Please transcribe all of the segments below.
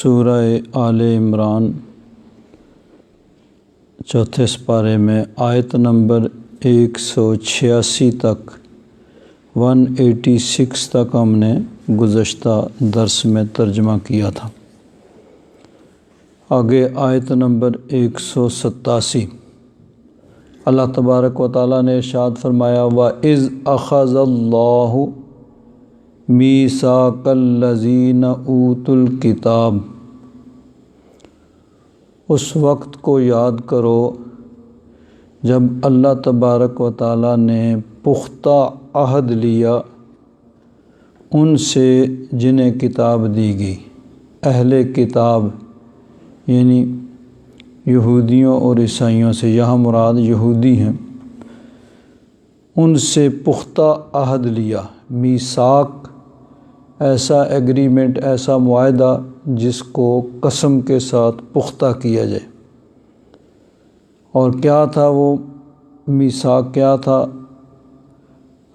سورہ آل عمران چوتھے سپارے میں آیت نمبر 186 تک 186 تک ہم نے گزشتہ درس میں ترجمہ کیا تھا۔ آگے آیت نمبر 187 اللہ تبارک و تعالیٰ نے ارشاد فرمایا وَإِذْ أَخَذَ اللَّهُ مِيثَاقَ الَّذِينَ أُوتُوا الْكِتَابَ، اس وقت کو یاد کرو جب اللہ تبارک و تعالیٰ نے پختہ عہد لیا ان سے جنہیں کتاب دی گئی، اہل کتاب یعنی یہودیوں اور عیسائیوں سے، یہاں مراد یہودی ہیں، ان سے پختہ عہد لیا۔ میثاق ایسا ایگریمنٹ، ایسا معاہدہ جس کو قسم کے ساتھ پختہ کیا جائے۔ اور کیا تھا وہ میثاق؟ کیا تھا؟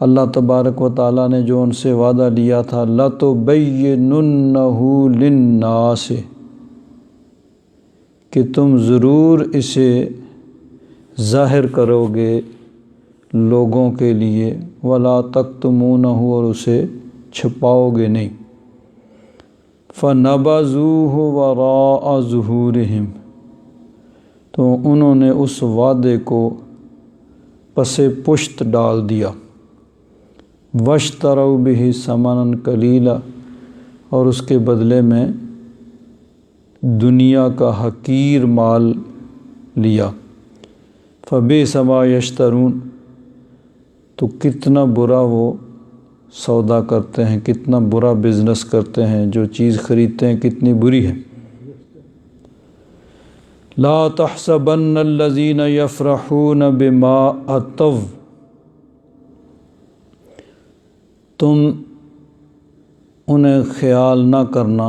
اللہ تبارک و تعالیٰ نے جو ان سے وعدہ لیا تھا لَتُبَيِّنُنَّهُ لِلنَّاسِ، کہ تم ضرور اسے ظاہر کرو گے لوگوں کے لیے، وَلَا تَكْتُمُونَهُ، اور اسے چھپاؤ گے نہیں۔ فَنَبَذُوهُ وَرَاءَ ظُهُورِهِمْ، تو انہوں نے اس وعدے کو پس پشت ڈال دیا۔ وَاشْتَرَوْا بِهِ ثَمَنًا قَلِيلًا، اور اس کے بدلے میں دنیا کا حقیر مال لیا۔ فَبِئْسَ مَا يَشْتَرُونَ، تو کتنا برا وہ سودا کرتے ہیں، کتنا برا بزنس کرتے ہیں، جو چیز خریدتے ہیں کتنی بری ہے۔ لا تحسبن الذین یفرحون بما اتوا، تم انہیں خیال نہ کرنا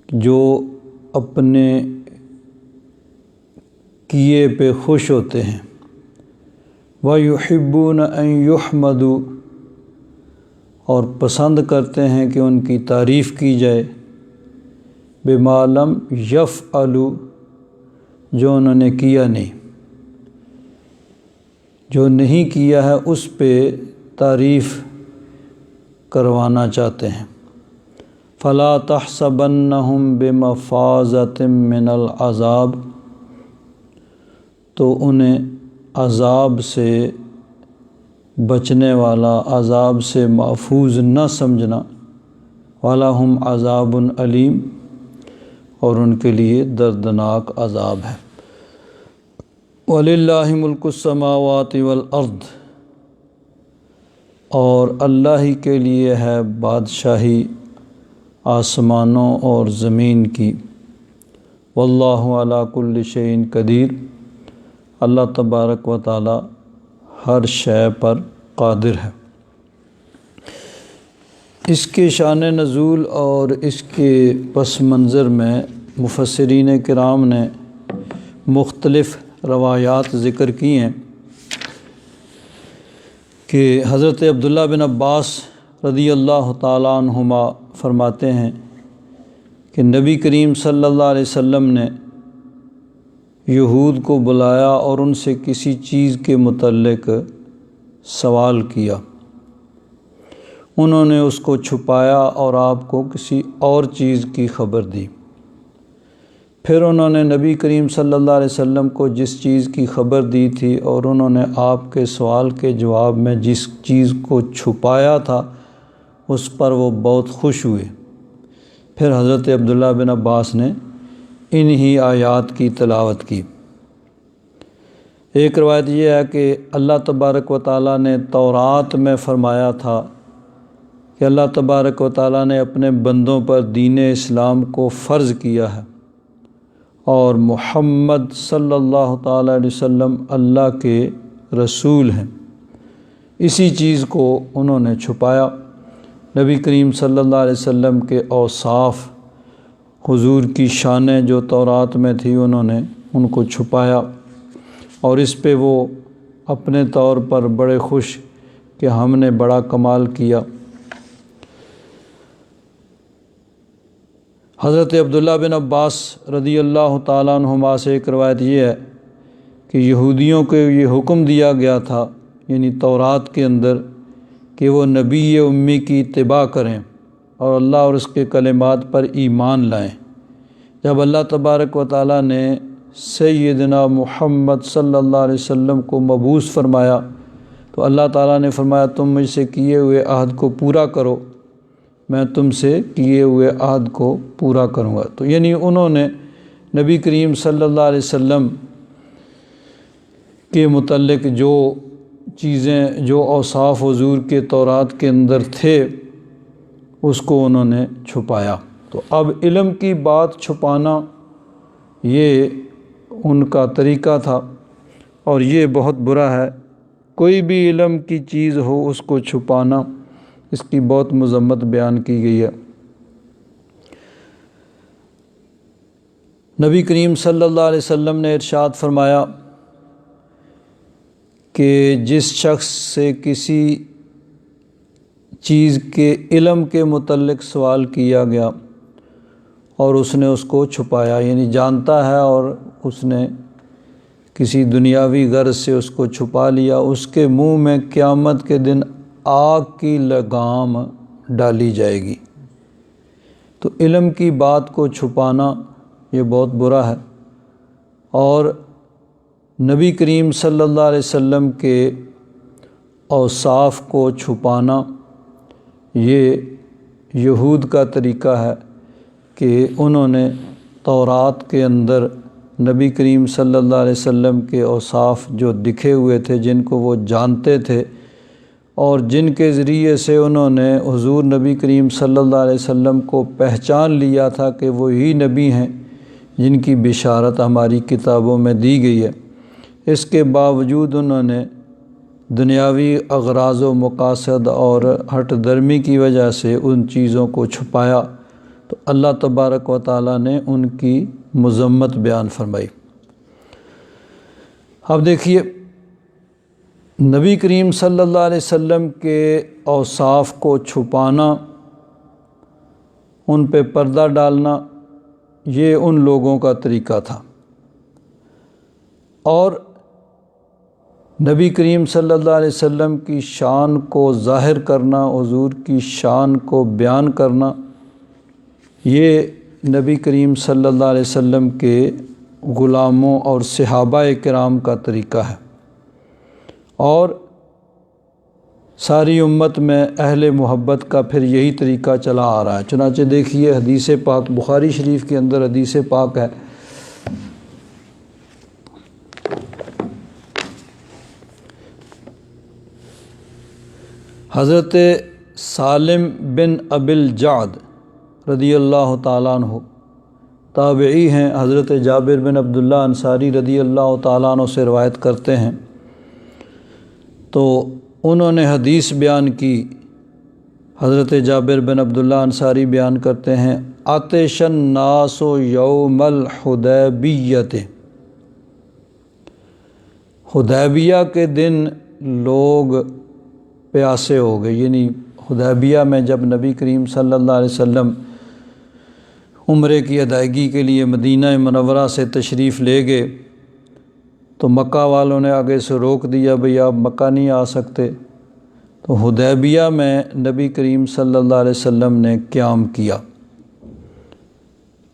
جو اپنے کیے پہ خوش ہوتے ہیں۔ وَيُحِبُّونَ أَن يُحْمَدُوا، اور پسند کرتے ہیں کہ ان کی تعریف کی جائے۔ بِمَا لَمْ يَفْعَلُوا، جو انہوں نے کیا نہیں، جو نہیں کیا ہے اس پہ تعریف کروانا چاہتے ہیں۔ فَلَا تَحْسَبَنَّهُمْ بِمَفَازَةٍ مِّنَ الْعَذَابِ، تو انہیں عذاب سے بچنے والا، عذاب سے محفوظ نہ سمجھنا۔ وَلَهُمْ عَذَابٌ أَلِيمٌ، اور ان کے لیے دردناک عذاب ہے۔ وَلِلَّهِ مُلْكُ السَّمَاوَاتِ وَالْأَرْضِ، اور اللہ ہی کے لیے ہے بادشاہی آسمانوں اور زمین کی۔ وَاللَّهُ عَلَى كُلِّ شَيْءٍ قَدِيرٌ، اللہ تبارک و تعالی ہر شے پر قادر ہے۔ اس کے شان نزول اور اس کے پس منظر میں مفسرین کرام نے مختلف روایات ذکر کی ہیں کہ حضرت عبداللہ بن عباس رضی اللہ تعالیٰ عنہما فرماتے ہیں کہ نبی کریم صلی اللہ علیہ وسلم نے یہود کو بلایا اور ان سے کسی چیز کے متعلق سوال کیا، انہوں نے اس کو چھپایا اور آپ کو کسی اور چیز کی خبر دی۔ پھر انہوں نے نبی کریم صلی اللہ علیہ وسلم کو جس چیز کی خبر دی تھی اور انہوں نے آپ کے سوال کے جواب میں جس چیز کو چھپایا تھا اس پر وہ بہت خوش ہوئے۔ پھر حضرت عبداللہ بن عباس نے انہی آیات کی تلاوت کی۔ ایک روایت یہ ہے کہ اللہ تبارک و تعالیٰ نے تورات میں فرمایا تھا کہ اللہ تبارک و تعالیٰ نے اپنے بندوں پر دین اسلام کو فرض کیا ہے، اور محمد صلی اللہ تعالیٰ علیہ وسلم اللہ کے رسول ہیں۔ اسی چیز کو انہوں نے چھپایا۔ نبی کریم صلی اللہ علیہ وسلم کے اوصاف، حضور کی شانیں جو تورات میں تھی، انہوں نے ان کو چھپایا، اور اس پہ وہ اپنے طور پر بڑے خوش کہ ہم نے بڑا کمال کیا۔ حضرت عبداللہ بن عباس رضی اللہ تعالیٰ عنہما سے ایک روایت یہ ہے کہ یہودیوں کو یہ حکم دیا گیا تھا، یعنی تورات کے اندر، کہ وہ نبی امی کی اتباع کریں اور اللہ اور اس کے کلمات پر ایمان لائیں۔ جب اللہ تبارک و تعالیٰ نے سیدنا محمد صلی اللہ علیہ وسلم کو مبعوث فرمایا تو اللہ تعالیٰ نے فرمایا تم مجھ سے کیے ہوئے عہد کو پورا کرو، میں تم سے کیے ہوئے عہد کو پورا کروں گا۔ تو یعنی انہوں نے نبی کریم صلی اللہ علیہ وسلم کے متعلق جو چیزیں، جو اوصاف حضور کے تورات کے اندر تھے، اس کو انہوں نے چھپایا۔ تو اب علم کی بات چھپانا یہ ان کا طریقہ تھا، اور یہ بہت برا ہے۔ کوئی بھی علم کی چیز ہو اس کو چھپانا، اس کی بہت مذمت بیان کی گئی ہے۔ نبی کریم صلی اللہ علیہ وسلم نے ارشاد فرمایا کہ جس شخص سے کسی چیز کے علم کے متعلق سوال کیا گیا اور اس نے اس کو چھپایا، یعنی جانتا ہے اور اس نے کسی دنیاوی غرض سے اس کو چھپا لیا، اس کے منہ میں قیامت کے دن آگ کی لگام ڈالی جائے گی۔ تو علم کی بات کو چھپانا یہ بہت برا ہے، اور نبی کریم صلی اللہ علیہ وسلم کے اوصاف کو چھپانا یہ یہود کا طریقہ ہے کہ انہوں نے تورات کے اندر نبی کریم صلی اللہ علیہ وسلم کے اوصاف جو لکھے ہوئے تھے، جن کو وہ جانتے تھے اور جن کے ذریعے سے انہوں نے حضور نبی کریم صلی اللہ علیہ وسلم کو پہچان لیا تھا کہ وہی نبی ہیں جن کی بشارت ہماری کتابوں میں دی گئی ہے، اس کے باوجود انہوں نے دنیاوی اغراض و مقاصد اور ہٹ درمی کی وجہ سے ان چیزوں کو چھپایا، تو اللہ تبارک و تعالیٰ نے ان کی مذمت بیان فرمائی۔ اب دیکھیے، نبی کریم صلی اللہ علیہ وسلم کے اوصاف کو چھپانا، ان پہ پردہ ڈالنا، یہ ان لوگوں کا طریقہ تھا، اور نبی کریم صلی اللہ علیہ وسلم کی شان کو ظاہر کرنا، حضور کی شان کو بیان کرنا، یہ نبی کریم صلی اللہ علیہ وسلم کے غلاموں اور صحابہ کرام کا طریقہ ہے، اور ساری امت میں اہل محبت کا پھر یہی طریقہ چلا آ رہا ہے۔ چنانچہ دیکھیے حدیث پاک بخاری شریف کے اندر حدیث پاک ہے، حضرت سالم بن ابی الجعد رضی اللہ تعالیٰ عنہ تابعی ہیں، حضرت جابر بن عبداللہ انصاری رضی اللہ تعالیٰ عنہ سے روایت کرتے ہیں، تو انہوں نے حدیث بیان کی۔ حضرت جابر بن عبداللہ انصاری بیان کرتے ہیں، عطش الناس یوم الحدیبیۃ، حدیبیہ کے دن لوگ پیاسے ہو گئے، یعنی حدیبیہ میں جب نبی کریم صلی اللہ علیہ وسلم عمرے کی ادائیگی کے لیے مدینہ منورہ سے تشریف لے گئے تو مکہ والوں نے آگے سے روک دیا، بھئی آپ مکہ نہیں آ سکتے، تو حدیبیہ میں نبی کریم صلی اللہ علیہ وسلم نے قیام کیا۔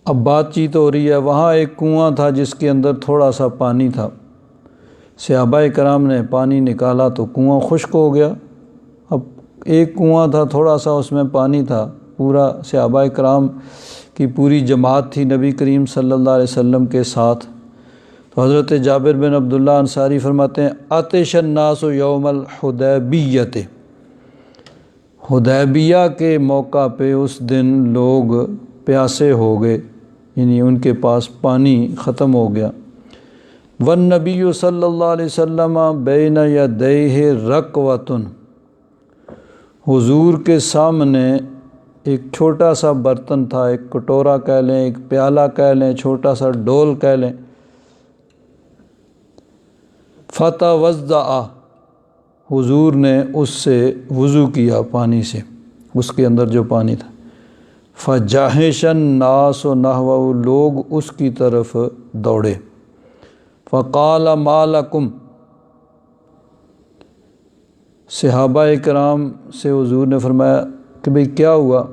اب بات چیت ہو رہی ہے، وہاں ایک کنواں تھا جس کے اندر تھوڑا سا پانی تھا، صحابہ کرام نے پانی نکالا تو کنواں خشک ہو گیا۔ اب ایک کنواں تھا، تھوڑا سا اس میں پانی تھا، پورا صحابہ کرام کی پوری جماعت تھی نبی کریم صلی اللہ علیہ وسلم کے ساتھ، تو حضرت جابر بن عبداللہ انصاری فرماتے ہیں، عطش الناس یوم الحدیبیۃ، حدیبیہ کے موقع پہ اس دن لوگ پیاسے ہو گئے، یعنی ان کے پاس پانی ختم ہو گیا۔ والنبی صلی اللہ علیہ وسلم بین یدیہ رکوۃ، حضور کے سامنے ایک چھوٹا سا برتن تھا، ایک کٹورا کہہ لیں، ایک پیالہ کہہ لیں، چھوٹا سا ڈول کہہ لیں، فتوضأ، حضور نے اس سے وضو کیا، پانی سے، اس کے اندر جو پانی تھا، فجاہش الناس نحوہ، لوگ اس کی طرف دوڑے۔ فقال ما لکم، صحابہ کرام سے حضور نے فرمایا کہ بھئی کیا ہوا؟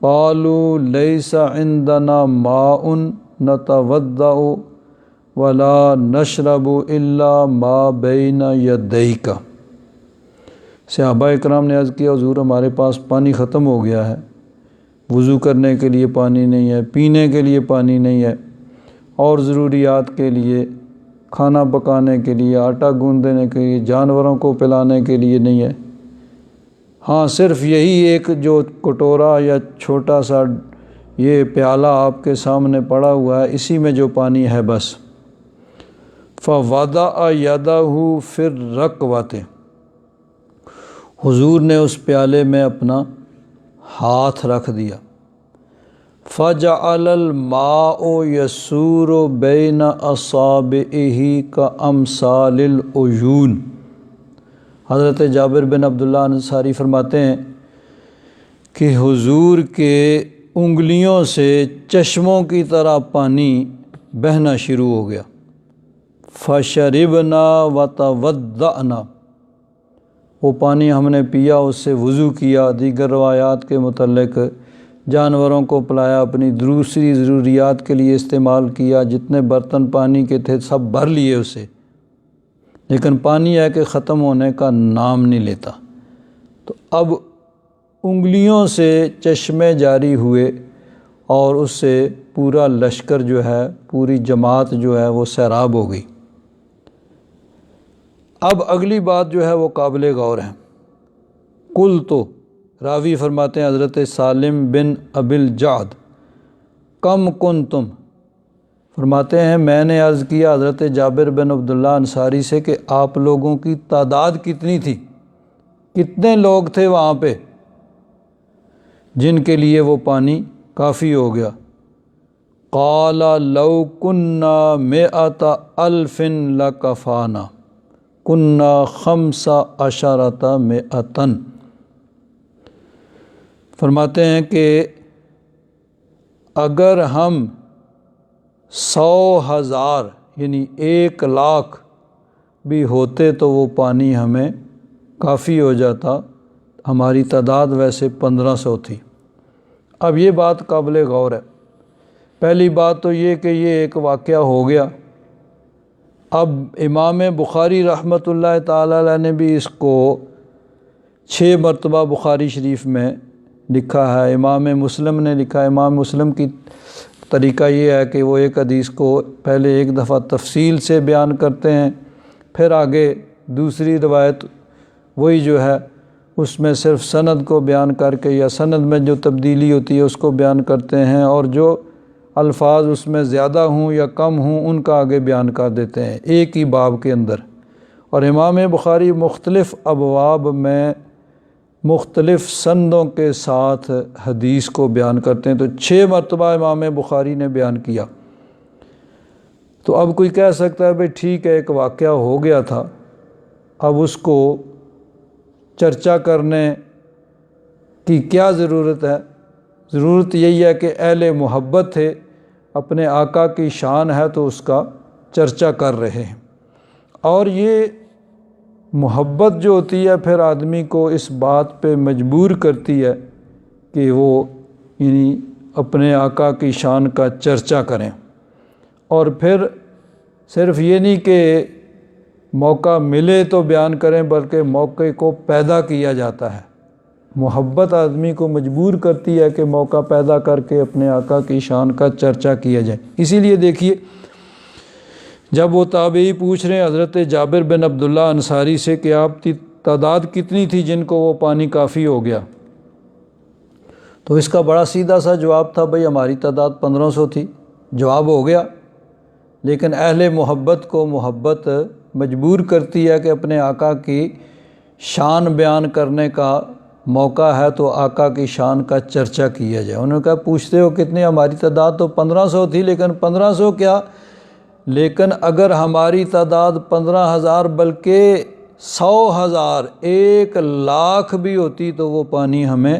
قالوا لیس عندنا ماء نتوضأ ولا نشرب الا ما بین یدیک۔ صحابہ کرام نے عرض کیا حضور ہمارے پاس پانی ختم ہو گیا ہے، وضو کرنے کے لیے پانی نہیں ہے، پینے کے لیے پانی نہیں ہے، اور ضروریات کے لیے، کھانا پکانے کے لیے، آٹا گوندنے کے لیے، جانوروں کو پلانے کے لیے نہیں ہے۔ ہاں صرف یہی ایک جو کٹورا یا چھوٹا سا یہ پیالہ آپ کے سامنے پڑا ہوا ہے، اسی میں جو پانی ہے بس۔ فوضع یدہ فی الرکوۃ، حضور نے اس پیالے میں اپنا ہاتھ رکھ دیا۔ فجعل الماء یسور بین اصابعہ کامثال العیون۔ حضرت جابر بن عبداللہ انصاری فرماتے ہیں کہ حضور کے انگلیوں سے چشموں کی طرح پانی بہنا شروع ہو گیا۔ فشربنا وتوضأنا، وہ پانی ہم نے پیا، اس سے وضو کیا، دیگر روایات کے متعلق جانوروں کو پلایا، اپنی دوسری ضروریات کے لیے استعمال کیا، جتنے برتن پانی کے تھے سب بھر لیے اسے، لیکن پانی ہے کہ ختم ہونے کا نام نہیں لیتا۔ تو اب انگلیوں سے چشمے جاری ہوئے اور اس سے پورا لشکر جو ہے، پوری جماعت جو ہے وہ سیراب ہو گئی۔ اب اگلی بات جو ہے وہ قابل غور ہے۔ قلت، راوی فرماتے ہیں حضرت سالم بن ابی الجعد، کم کنتم، فرماتے ہیں میں نے عرض کیا حضرت جابر بن عبداللہ انصاری سے کہ آپ لوگوں کی تعداد کتنی تھی، کتنے لوگ تھے وہاں پہ جن کے لیے وہ پانی کافی ہو گیا؟ قال لو کنا مئۃ الف لکفانا کنا 15 مئۃ، فرماتے ہیں کہ اگر ہم 100,000 یعنی 1,00,000 بھی ہوتے تو وہ پانی ہمیں کافی ہو جاتا۔ ہماری تعداد ویسے 1500 تھی۔ اب یہ بات قابل غور ہے۔ پہلی بات تو یہ کہ یہ ایک واقعہ ہو گیا۔ اب امام بخاری رحمۃ اللہ تعالی علیہ نے بھی اس کو 6 مرتبہ بخاری شریف میں لکھا ہے، امام مسلم نے لکھا ہے۔ امام مسلم کی طریقہ یہ ہے کہ وہ ایک حدیث کو پہلے ایک دفعہ تفصیل سے بیان کرتے ہیں، پھر آگے دوسری روایت وہی جو ہے اس میں صرف سند کو بیان کر کے یا سند میں جو تبدیلی ہوتی ہے اس کو بیان کرتے ہیں، اور جو الفاظ اس میں زیادہ ہوں یا کم ہوں ان کا آگے بیان کر دیتے ہیں ایک ہی باب کے اندر۔ اور امام بخاری مختلف ابواب میں مختلف سندوں کے ساتھ حدیث کو بیان کرتے ہیں، تو 6 مرتبہ امام بخاری نے بیان کیا۔ تو اب کوئی کہہ سکتا ہے بھئی ٹھیک ہے ایک واقعہ ہو گیا تھا، اب اس کو چرچا کرنے کی کیا ضرورت ہے؟ ضرورت یہی ہے کہ اہل محبت تھے، اپنے آقا کی شان ہے تو اس کا چرچا کر رہے ہیں۔ اور یہ محبت جو ہوتی ہے پھر آدمی کو اس بات پہ مجبور کرتی ہے کہ وہ یعنی اپنے آقا کی شان کا چرچا کریں، اور پھر صرف یہ نہیں کہ موقع ملے تو بیان کریں بلکہ موقع کو پیدا کیا جاتا ہے۔ محبت آدمی کو مجبور کرتی ہے کہ موقع پیدا کر کے اپنے آقا کی شان کا چرچا کیا جائے۔ اسی لیے دیکھیے جب وہ تابعی پوچھ رہے ہیں حضرت جابر بن عبداللہ انصاری سے کہ آپ کی تعداد کتنی تھی جن کو وہ پانی کافی ہو گیا، تو اس کا بڑا سیدھا سا جواب تھا بھئی ہماری تعداد 1500 تھی۔ جواب ہو گیا، لیکن اہل محبت کو محبت مجبور کرتی ہے کہ اپنے آقا کی شان بیان کرنے کا موقع ہے تو آقا کی شان کا چرچا کیا جائے۔ انہوں نے کہا پوچھتے ہو کتنی؟ ہماری تعداد تو 1500 تھی، لیکن 1500 کیا، لیکن اگر ہماری تعداد 15,000 بلکہ 100,000 1,00,000 بھی ہوتی تو وہ پانی ہمیں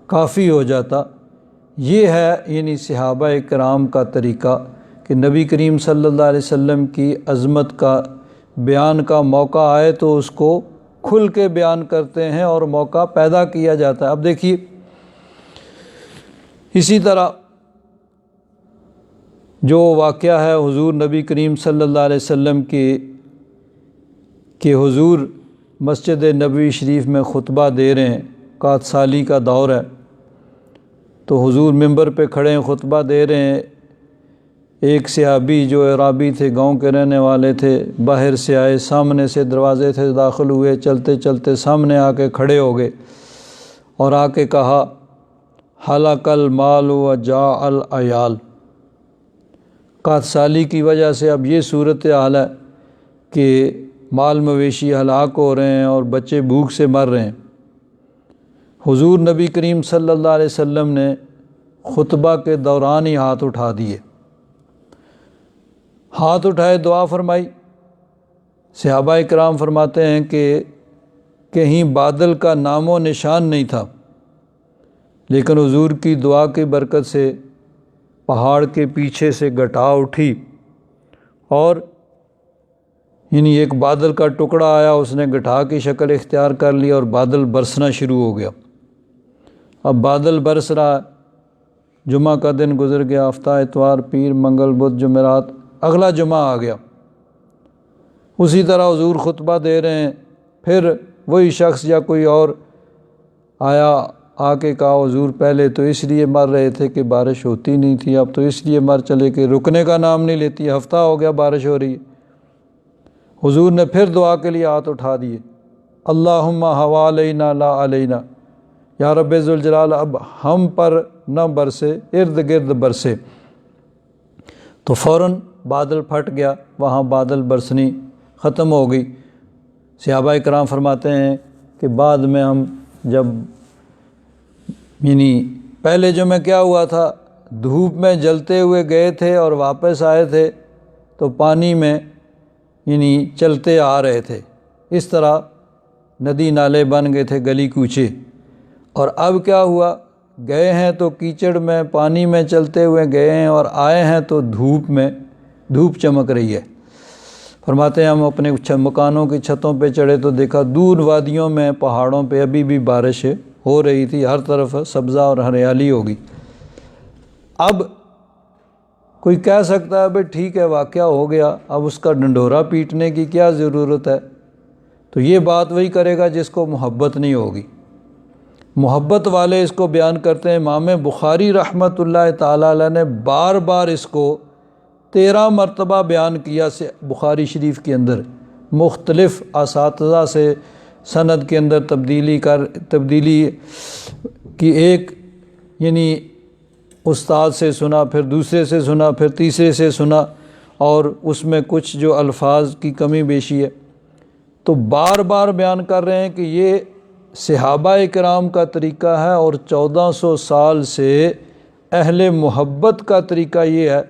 کافی ہو جاتا۔ یہ ہے یعنی صحابہ کرام کا طریقہ کہ نبی کریم صلی اللہ علیہ وسلم کی عظمت کا بیان کا موقع آئے تو اس کو کھل کے بیان کرتے ہیں اور موقع پیدا کیا جاتا ہے۔ اب دیکھیے اسی طرح جو واقعہ ہے حضور نبی کریم صلی اللہ علیہ وسلم کہ حضور مسجد نبوی شریف میں خطبہ دے رہے ہیں، قحط سالی کا دور ہے، تو حضور ممبر پہ کھڑے ہیں، خطبہ دے رہے ہیں۔ ایک صحابی جو عرابی تھے، گاؤں کے رہنے والے تھے، باہر سے آئے، سامنے سے دروازے سے داخل ہوئے، چلتے چلتے سامنے آ کے کھڑے ہو گئے اور آ کے کہا ہلک المال و جاء العیال۔ قحط سالی کی وجہ سے اب یہ صورتحال ہے کہ مال مویشی ہلاک ہو رہے ہیں اور بچے بھوک سے مر رہے ہیں۔ حضور نبی کریم صلی اللہ علیہ وسلم نے خطبہ کے دوران ہی ہاتھ اٹھا دیے، ہاتھ اٹھائے، دعا فرمائی۔ صحابہ کرام فرماتے ہیں کہ کہیں بادل کا نام و نشان نہیں تھا، لیکن حضور کی دعا کی برکت سے پہاڑ کے پیچھے سے گھٹا اٹھی اور یعنی ایک بادل کا ٹکڑا آیا، اس نے گھٹا کی شکل اختیار کر لی اور بادل برسنا شروع ہو گیا۔ اب بادل برس رہا، جمعہ کا دن گزر گیا، ہفتہ اتوار پیر منگل بدھ جمعرات، اگلا جمعہ آ گیا۔ اسی طرح حضور خطبہ دے رہے ہیں، پھر وہی شخص یا کوئی اور آیا، آ کے کہا حضور پہلے تو اس لیے مر رہے تھے کہ بارش ہوتی نہیں تھی، اب تو اس لیے مر چلے کہ رکنے کا نام نہیں لیتی، ہفتہ ہو گیا بارش ہو رہی ہے۔ حضور نے پھر دعا کے لیے ہاتھ اٹھا دیے، اللہم حوالینا لا علینا، یا رب ذوالجلال اب ہم پر نہ برسے، ارد گرد برسے۔ تو فوراً بادل پھٹ گیا، وہاں بادل برسنی ختم ہو گئی۔ صحابہ کرام فرماتے ہیں کہ بعد میں ہم جب یعنی پہلے جو میں کیا ہوا تھا، دھوپ میں جلتے ہوئے گئے تھے اور واپس آئے تھے تو پانی میں یعنی چلتے آ رہے تھے، اس طرح ندی نالے بن گئے تھے، گلی کوچے۔ اور اب کیا ہوا، گئے ہیں تو کیچڑ میں پانی میں چلتے ہوئے گئے ہیں اور آئے ہیں تو دھوپ میں، دھوپ چمک رہی ہے۔ فرماتے ہیں ہم اپنے مکانوں کی چھتوں پہ چڑھے تو دیکھا دور وادیوں میں، پہاڑوں پہ ابھی بھی بارش ہو رہی تھی، ہر طرف سبزہ اور ہریالی ہوگی۔ اب کوئی کہہ سکتا ہے بھئی ٹھیک ہے واقعہ ہو گیا، اب اس کا ڈنڈورا پیٹنے کی کیا ضرورت ہے؟ تو یہ بات وہی کرے گا جس کو محبت نہیں ہوگی۔ محبت والے اس کو بیان کرتے ہیں۔ امام بخاری رحمۃ اللہ تعالیٰ علیہ نے بار بار اس کو 13 مرتبہ بیان کیا بخاری شریف کے اندر، مختلف اساتذہ سے سند کے اندر تبدیلی کی، ایک یعنی استاد سے سنا، پھر دوسرے سے سنا، پھر تیسرے سے سنا، اور اس میں کچھ جو الفاظ کی کمی بیشی ہے تو بار بار بیان کر رہے ہیں کہ یہ صحابہ کرام کا طریقہ ہے، اور 1400 سال سے اہل محبت کا طریقہ یہ ہے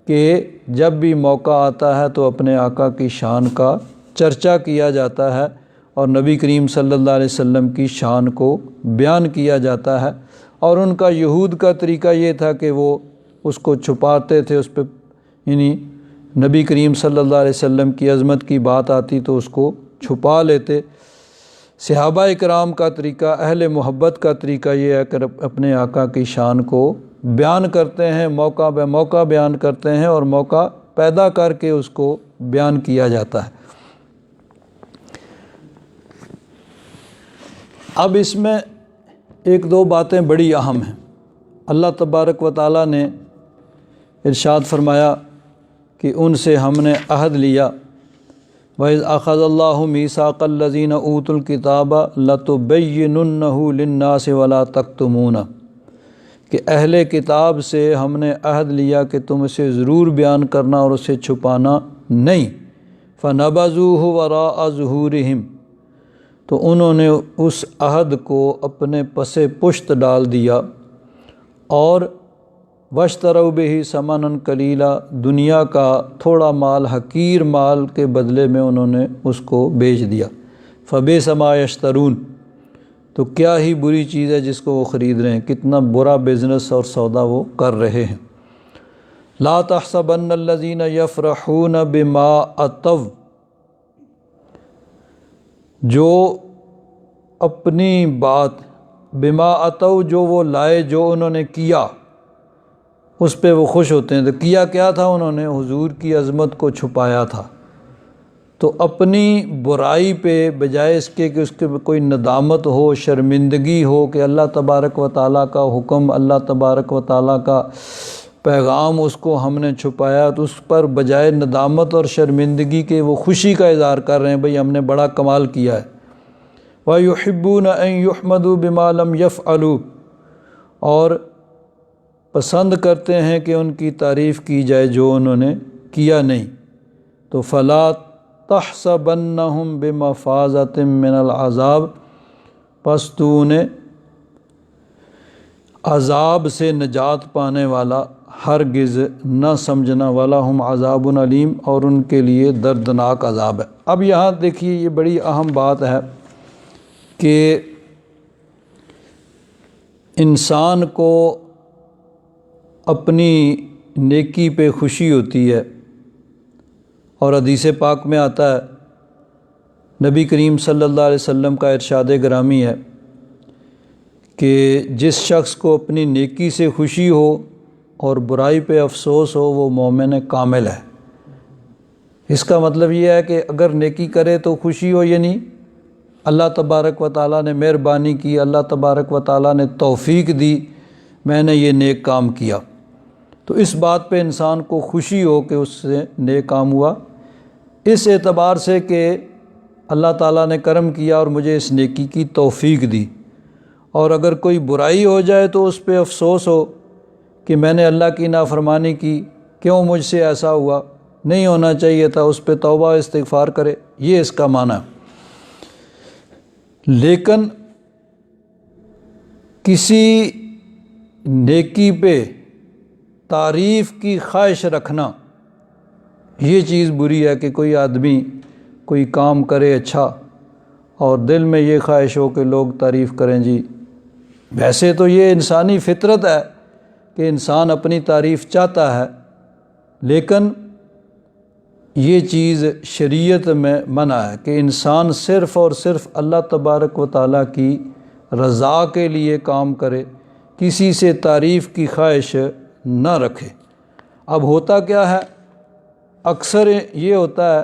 کہ جب بھی موقع آتا ہے تو اپنے آقا کی شان کا چرچا کیا جاتا ہے اور نبی کریم صلی اللہ علیہ وسلم کی شان کو بیان کیا جاتا ہے۔ اور ان کا یہود کا طریقہ یہ تھا کہ وہ اس کو چھپاتے تھے، اس پہ یعنی نبی کریم صلی اللہ علیہ وسلم کی عظمت کی بات آتی تو اس کو چھپا لیتے۔ صحابہ کرام کا طریقہ، اہل محبت کا طریقہ یہ ہے کہ اپنے آقا کی شان کو بیان کرتے ہیں، موقع بے موقع بیان کرتے ہیں اور موقع پیدا کر کے اس کو بیان کیا جاتا ہے۔ اب اس میں ایک دو باتیں بڑی اہم ہیں۔ اللہ تبارک و تعالیٰ نے ارشاد فرمایا کہ ان سے ہم نے عہد لیا، وَإِذْ أَخَذَ اللَّهُ مِيثَاقَ الَّذِينَ أُوتُوا الْكِتَابَ لَتُبَيِّنُنَّهُ لِلنَّاسِ وَلَا تَكْتُمُونَهُ کہ اہل کتاب سے ہم نے عہد لیا کہ تم اسے ضرور بیان کرنا اور اسے چھپانا نہیں۔ فَنَبَذُوهُ وَرَاءَ ظُهُورِهِمْ تو انہوں نے اس عہد کو اپنے پس پشت ڈال دیا، اور وَاشْتَرَوْا بِهِ ثَمَنًا قَلِيلًا دنیا کا تھوڑا مال، حقیر مال کے بدلے میں انہوں نے اس کو بیچ دیا۔ فَبِئْسَ مَا يَشْتَرُونَ تو کیا ہی بری چیز ہے جس کو وہ خرید رہے ہیں، کتنا برا بزنس اور سودا وہ کر رہے ہیں۔ لا تحسبن الذین یفرحون بما اتوا، جو اپنی بات، بما اتوا جو وہ لائے، جو انہوں نے کیا، اس پہ وہ خوش ہوتے ہیں۔ تو کیا تھا انہوں نے؟ حضور کی عظمت کو چھپایا تھا۔ تو اپنی برائی پہ بجائے اس کے کہ اس کے کوئی ندامت ہو، شرمندگی ہو کہ اللہ تبارک و تعالیٰ کا حکم، اللہ تبارک و تعالیٰ کا پیغام اس کو ہم نے چھپایا، تو اس پر بجائے ندامت اور شرمندگی کے وہ خوشی کا اظہار کر رہے ہیں، بھئی ہم نے بڑا کمال کیا ہے۔ وَيُحِبُّونَ أَن يُحْمَدُوا بِمَا لَمْ يَفْعَلُوا، اور پسند کرتے ہیں کہ ان کی تعریف کی جائے جو انہوں نے کیا نہیں۔ تو فَلَا تَحْسَبَنَّهُمْ بِمَفَازَةٍ مِّنَ الْعَذَابِ، پس تو انہیں عذاب سے نجات پانے والا ہرگز نہ سمجھنا، وَلَهُمْ عَذَابٌ علیم، اور ان کے لیے دردناک عذاب ہے۔ اب یہاں دیکھیے یہ بڑی اہم بات ہے کہ انسان کو اپنی نیکی پہ خوشی ہوتی ہے، اور حدیث پاک میں آتا ہے، نبی کریم صلی اللہ علیہ وسلم کا ارشاد گرامی ہے کہ جس شخص کو اپنی نیکی سے خوشی ہو اور برائی پہ افسوس ہو، وہ مومن کامل ہے۔ اس کا مطلب یہ ہے کہ اگر نیکی کرے تو خوشی ہو، یعنی اللہ تبارک و تعالیٰ نے مہربانی کی، اللہ تبارک و تعالیٰ نے توفیق دی، میں نے یہ نیک کام کیا، تو اس بات پہ انسان کو خوشی ہو کہ اس سے نیک کام ہوا، اس اعتبار سے کہ اللہ تعالیٰ نے کرم کیا اور مجھے اس نیکی کی توفیق دی۔ اور اگر کوئی برائی ہو جائے تو اس پہ افسوس ہو کہ میں نے اللہ کی نافرمانی کی، کیوں مجھ سے ایسا ہوا، نہیں ہونا چاہیے تھا، اس پہ توبہ استغفار کرے، یہ اس کا معنی ہے۔ لیکن کسی نیکی پہ تعریف کی خواہش رکھنا، یہ چیز بری ہے کہ کوئی آدمی کوئی کام کرے اچھا اور دل میں یہ خواہش ہو کہ لوگ تعریف کریں۔ جی ویسے تو یہ انسانی فطرت ہے کہ انسان اپنی تعریف چاہتا ہے، لیکن یہ چیز شریعت میں منع ہے کہ انسان صرف اور صرف اللہ تبارک و تعالیٰ کی رضا کے لیے کام کرے، کسی سے تعریف کی خواہش نہ رکھے۔ اب ہوتا کیا ہے، اکثر یہ ہوتا ہے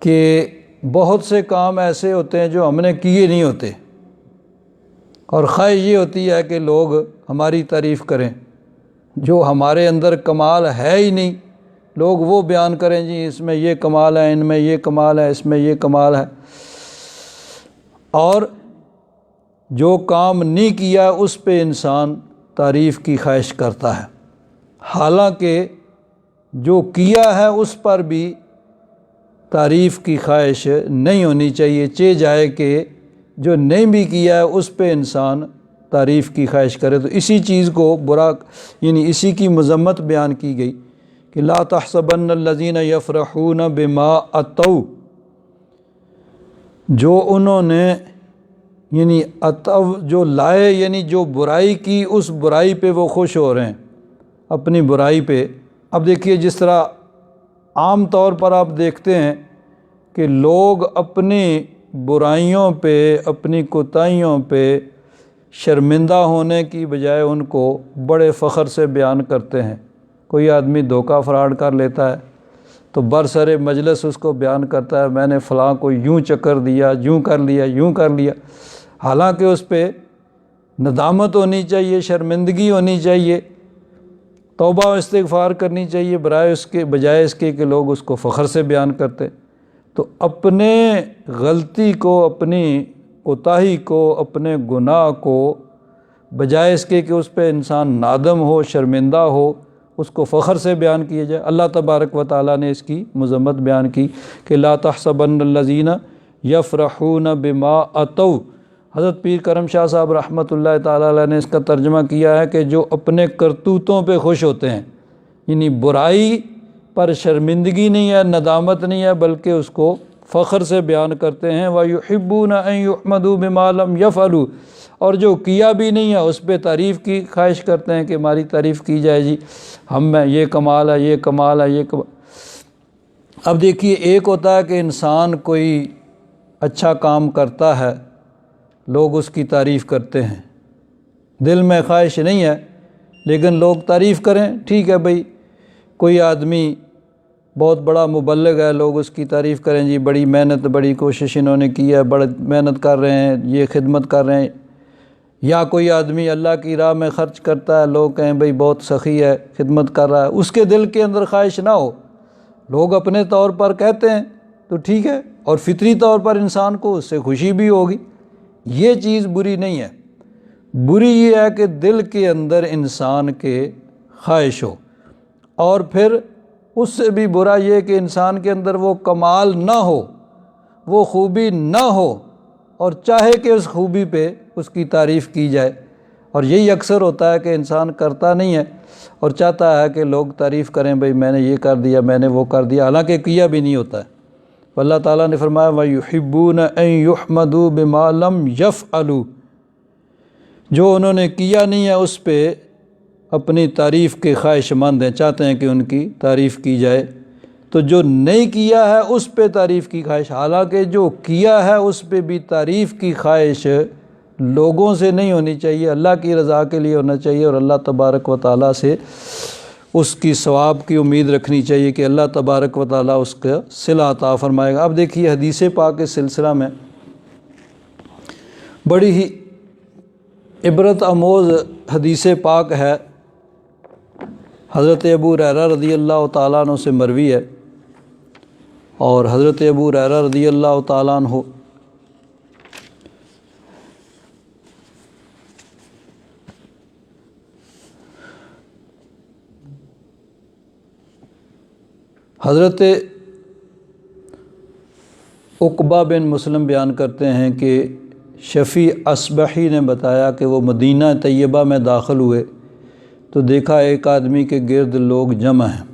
کہ بہت سے کام ایسے ہوتے ہیں جو ہم نے کیے نہیں ہوتے، اور خواہش یہ ہوتی ہے کہ لوگ ہماری تعریف کریں، جو ہمارے اندر کمال ہے ہی نہیں، لوگ وہ بیان کریں، جی اس میں یہ کمال ہے، ان میں یہ کمال ہے، اس میں یہ کمال ہے، اور جو کام نہیں کیا اس پہ انسان تعریف کی خواہش کرتا ہے، حالانکہ جو کیا ہے اس پر بھی تعریف کی خواہش نہیں ہونی چاہیے، چہ جائے کہ جو نہیں بھی کیا ہے اس پہ انسان تعریف کی خواہش کرے۔ تو اسی چیز کو برا، یعنی اسی کی مذمت بیان کی گئی کہ لا تحسبن الذین یفرحون بما اتوا، جو انہوں نے یعنی اتوا جو لائے، یعنی جو برائی کی اس برائی پہ وہ خوش ہو رہے ہیں، اپنی برائی پہ۔ اب دیکھیے جس طرح عام طور پر آپ دیکھتے ہیں کہ لوگ اپنی برائیوں پہ، اپنی کوتاہیوں پہ شرمندہ ہونے کی بجائے ان کو بڑے فخر سے بیان کرتے ہیں۔ کوئی آدمی دھوکہ فراڈ کر لیتا ہے تو برسر مجلس اس کو بیان کرتا ہے، میں نے فلاں کو یوں چکر دیا، یوں کر لیا، یوں کر لیا، حالانکہ اس پہ ندامت ہونی چاہیے، شرمندگی ہونی چاہیے، توبہ و استغفار کرنی چاہیے، بجائے اس کے کہ لوگ اس کو فخر سے بیان کرتے۔ تو اپنے غلطی کو، اپنی کوتاہی کو، اپنے گناہ کو بجائے اس کے کہ اس پہ انسان نادم ہو، شرمندہ ہو، اس کو فخر سے بیان کیا جائے۔ اللہ تبارک و تعالیٰ نے اس کی مذمت بیان کی کہ لا تحسبن الذین یفرحون بما اتوا۔ حضرت پیر کرم شاہ صاحب رحمۃ اللہ تعالیٰ علیہ نے اس کا ترجمہ کیا ہے کہ جو اپنے کرتوتوں پہ خوش ہوتے ہیں، یعنی برائی پر شرمندگی نہیں ہے، ندامت نہیں ہے، بلکہ اس کو فخر سے بیان کرتے ہیں وَيُحِبُّونَ أَن يُحْمَدُوا بِمَا لَمْ يَفْعَلُوا، اور جو کیا بھی نہیں ہے اس پہ تعریف کی خواہش کرتے ہیں کہ ہماری تعریف کی جائے، جی ہم میں یہ کمال ہے، یہ کمال ہے، یہ کمال۔ اب دیکھیے، ایک ہوتا ہے کہ انسان کوئی اچھا کام کرتا ہے، لوگ اس کی تعریف کرتے ہیں، دل میں خواہش نہیں ہے لیکن لوگ تعریف کریں، ٹھیک ہے بھائی۔ کوئی آدمی بہت بڑا مبلغ ہے، لوگ اس کی تعریف کریں، جی بڑی محنت، بڑی کوشش انہوں نے کی ہے، بڑی محنت کر رہے ہیں، یہ خدمت کر رہے ہیں۔ یا کوئی آدمی اللہ کی راہ میں خرچ کرتا ہے، لوگ کہیں بھئی بہت سخی ہے، خدمت کر رہا ہے، اس کے دل کے اندر خواہش نہ ہو، لوگ اپنے طور پر کہتے ہیں تو ٹھیک ہے، اور فطری طور پر انسان کو اس سے خوشی بھی ہوگی، یہ چیز بری نہیں ہے۔ بری یہ ہے کہ دل کے اندر انسان کے خواہش ہو، اور پھر اس سے بھی برا یہ کہ انسان کے اندر وہ کمال نہ ہو، وہ خوبی نہ ہو، اور چاہے کہ اس خوبی پہ اس کی تعریف کی جائے، اور یہی اکثر ہوتا ہے کہ انسان کرتا نہیں ہے اور چاہتا ہے کہ لوگ تعریف کریں، بھئی میں نے یہ کر دیا، میں نے وہ کر دیا، حالانکہ کیا بھی نہیں ہوتا ہے۔ اللہ تعالیٰ نے فرمایا وَيُحِبُّونَ أَن يُحْمَدُوا بِمَا لَمْ يَفْعَلُوا، جو انہوں نے کیا نہیں ہے اس پہ اپنی تعریف کے خواہش مند ہیں، چاہتے ہیں کہ ان کی تعریف کی جائے۔ تو جو نہیں کیا ہے اس پہ تعریف کی خواہش، حالانکہ جو کیا ہے اس پہ بھی تعریف کی خواہش لوگوں سے نہیں ہونی چاہیے، اللہ کی رضا کے لیے ہونا چاہیے، اور اللہ تبارک و تعالیٰ سے اس کی ثواب کی امید رکھنی چاہیے کہ اللہ تبارک و تعالیٰ اس کا صلہ عطا فرمائے گا۔ اب دیکھیے، حدیث پاک کے سلسلہ میں بڑی ہی عبرت آموز حدیث پاک ہے، حضرت ابو ہریرہ رضی اللہ تعالیٰ عنہ سے مروی ہے، اور حضرت ابو ہریرہ رضی اللہ تعالیٰ عنہ حضرت عقبہ بن مسلم بیان کرتے ہیں کہ شفیع اصبحی نے بتایا کہ وہ مدینہ طیبہ میں داخل ہوئے تو دیکھا ایک آدمی کے گرد لوگ جمع ہیں۔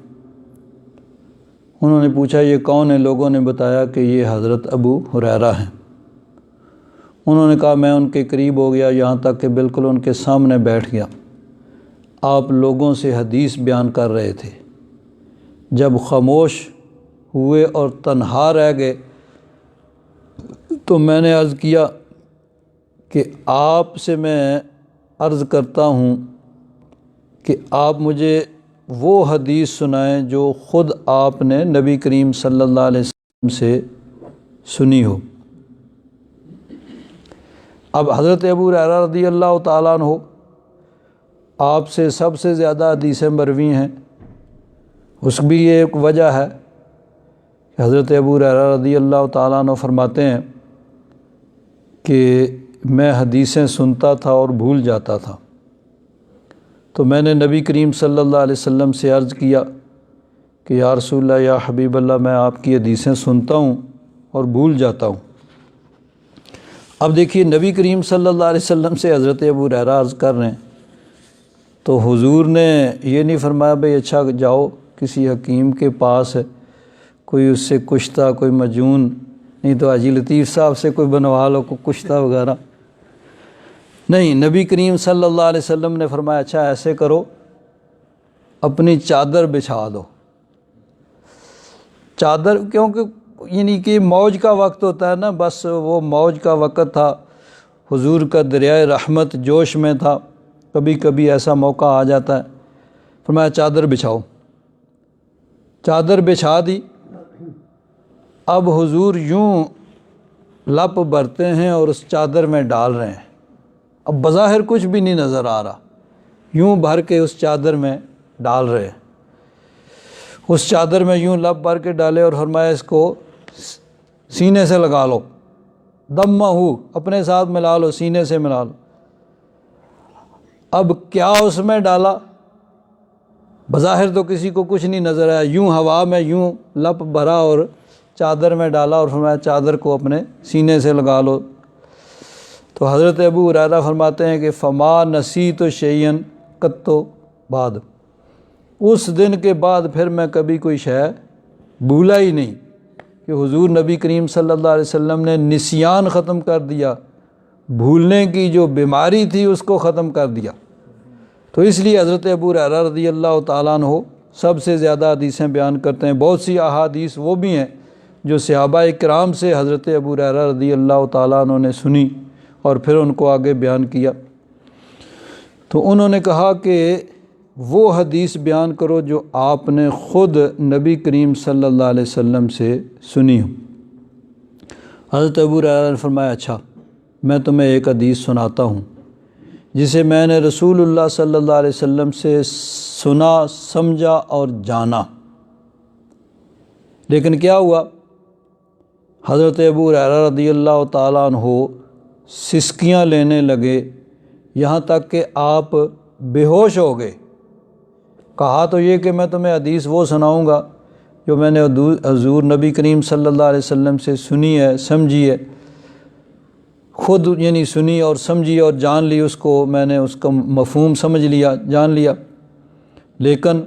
انہوں نے پوچھا یہ کون ہے؟ لوگوں نے بتایا کہ یہ حضرت ابو ہریرہ ہیں۔ انہوں نے کہا میں ان کے قریب ہو گیا، یہاں تک کہ بالکل ان کے سامنے بیٹھ گیا۔ آپ لوگوں سے حدیث بیان کر رہے تھے، جب خاموش ہوئے اور تنہا رہ گئے تو میں نے عرض کیا کہ آپ سے میں عرض کرتا ہوں کہ آپ مجھے وہ حدیث سنائیں جو خود آپ نے نبی کریم صلی اللہ علیہ وسلم سے سنی ہو۔ اب حضرت ابو ہریرہ رضی اللہ تعالیٰ عنہ آپ سے سب سے زیادہ حدیثیں مروی ہیں، اس بھی ایک وجہ ہے کہ حضرت ابو ہریرہ رضی اللہ تعالیٰ عنہ فرماتے ہیں کہ میں حدیثیں سنتا تھا اور بھول جاتا تھا، تو میں نے نبی کریم صلی اللہ علیہ وسلم سے عرض کیا کہ یا رسول اللہ، یا حبیب اللہ، میں آپ کی حدیثیں سنتا ہوں اور بھول جاتا ہوں۔ اب دیکھیے، نبی کریم صلی اللہ علیہ وسلم سے حضرت ابو ہریرہ عرض کر رہے ہیں تو حضور نے یہ نہیں فرمایا بھئی اچھا جاؤ کسی حکیم کے پاس، کوئی اس سے کشتہ، کوئی مجنون، نہیں تو حاجی لطیف صاحب سے کوئی بنوا لو کوئی کشتہ وغیرہ۔ نہیں، نبی کریم صلی اللہ علیہ وسلم نے فرمایا اچھا ایسے کرو، اپنی چادر بچھا دو۔ چادر، کیونکہ یعنی کہ موج کا وقت ہوتا ہے نا، بس وہ موج کا وقت تھا، حضور کا دریائے رحمت جوش میں تھا، کبھی کبھی ایسا موقع آ جاتا ہے۔ فرمایا چادر بچھاؤ، چادر بچھا دی۔ اب حضور یوں لپ بھرتے ہیں اور اس چادر میں ڈال رہے ہیں، اب بظاہر کچھ بھی نہیں نظر آ رہا، یوں بھر کے اس چادر میں ڈال رہے ہیں، اس چادر میں یوں لپ بھر کے ڈالے اور فرمایا اس کو سینے سے لگا لو، دمہ اپنے ساتھ ملا لو، سینے سے ملا لو۔ اب کیا اس میں ڈالا؟ بظاہر تو کسی کو کچھ نہیں نظر آیا، یوں ہوا میں یوں لپ بھرا اور چادر میں ڈالا اور فرمایا چادر کو اپنے سینے سے لگا لو۔ تو حضرت ابو ہریرہ فرماتے ہیں کہ فما نسیت شیئا قط بعد، اس دن کے بعد پھر میں کبھی کوئی شے بھولا ہی نہیں، کہ حضور نبی کریم صلی اللہ علیہ وسلم نے نسیان ختم کر دیا، بھولنے کی جو بیماری تھی اس کو ختم کر دیا۔ تو اس لیے حضرت ابو ہریرہ رضی اللہ تعالیٰ عنہ سب سے زیادہ حدیثیں بیان کرتے ہیں۔ بہت سی احادیث وہ بھی ہیں جو صحابہ کرام سے حضرت ابو ہریرہ رضی اللہ تعالیٰ عنہ نے سنی اور پھر ان کو آگے بیان کیا۔ تو انہوں نے کہا کہ وہ حدیث بیان کرو جو آپ نے خود نبی کریم صلی اللہ علیہ وسلم سے سنی ہو۔ حضرت ابو ہریرہ نے فرمایا اچھا میں تمہیں ایک حدیث سناتا ہوں جسے میں نے رسول اللہ صلی اللہ علیہ وسلم سے سنا، سمجھا اور جانا۔ لیکن کیا ہوا، حضرت ابو ہریرہ رضی اللہ تعالیٰ عنہ سسکیاں لینے لگے، یہاں تک کہ آپ بے ہوش ہو گئے۔ کہا تو یہ کہ میں تمہیں حدیث وہ سناؤں گا جو میں نے حضور نبی کریم صلی اللہ علیہ وسلم سے سنی ہے، سمجھی ہے، خود یعنی سنی اور سمجھی اور جان لی، اس کو میں نے اس کا مفہوم سمجھ لیا، جان لیا، لیکن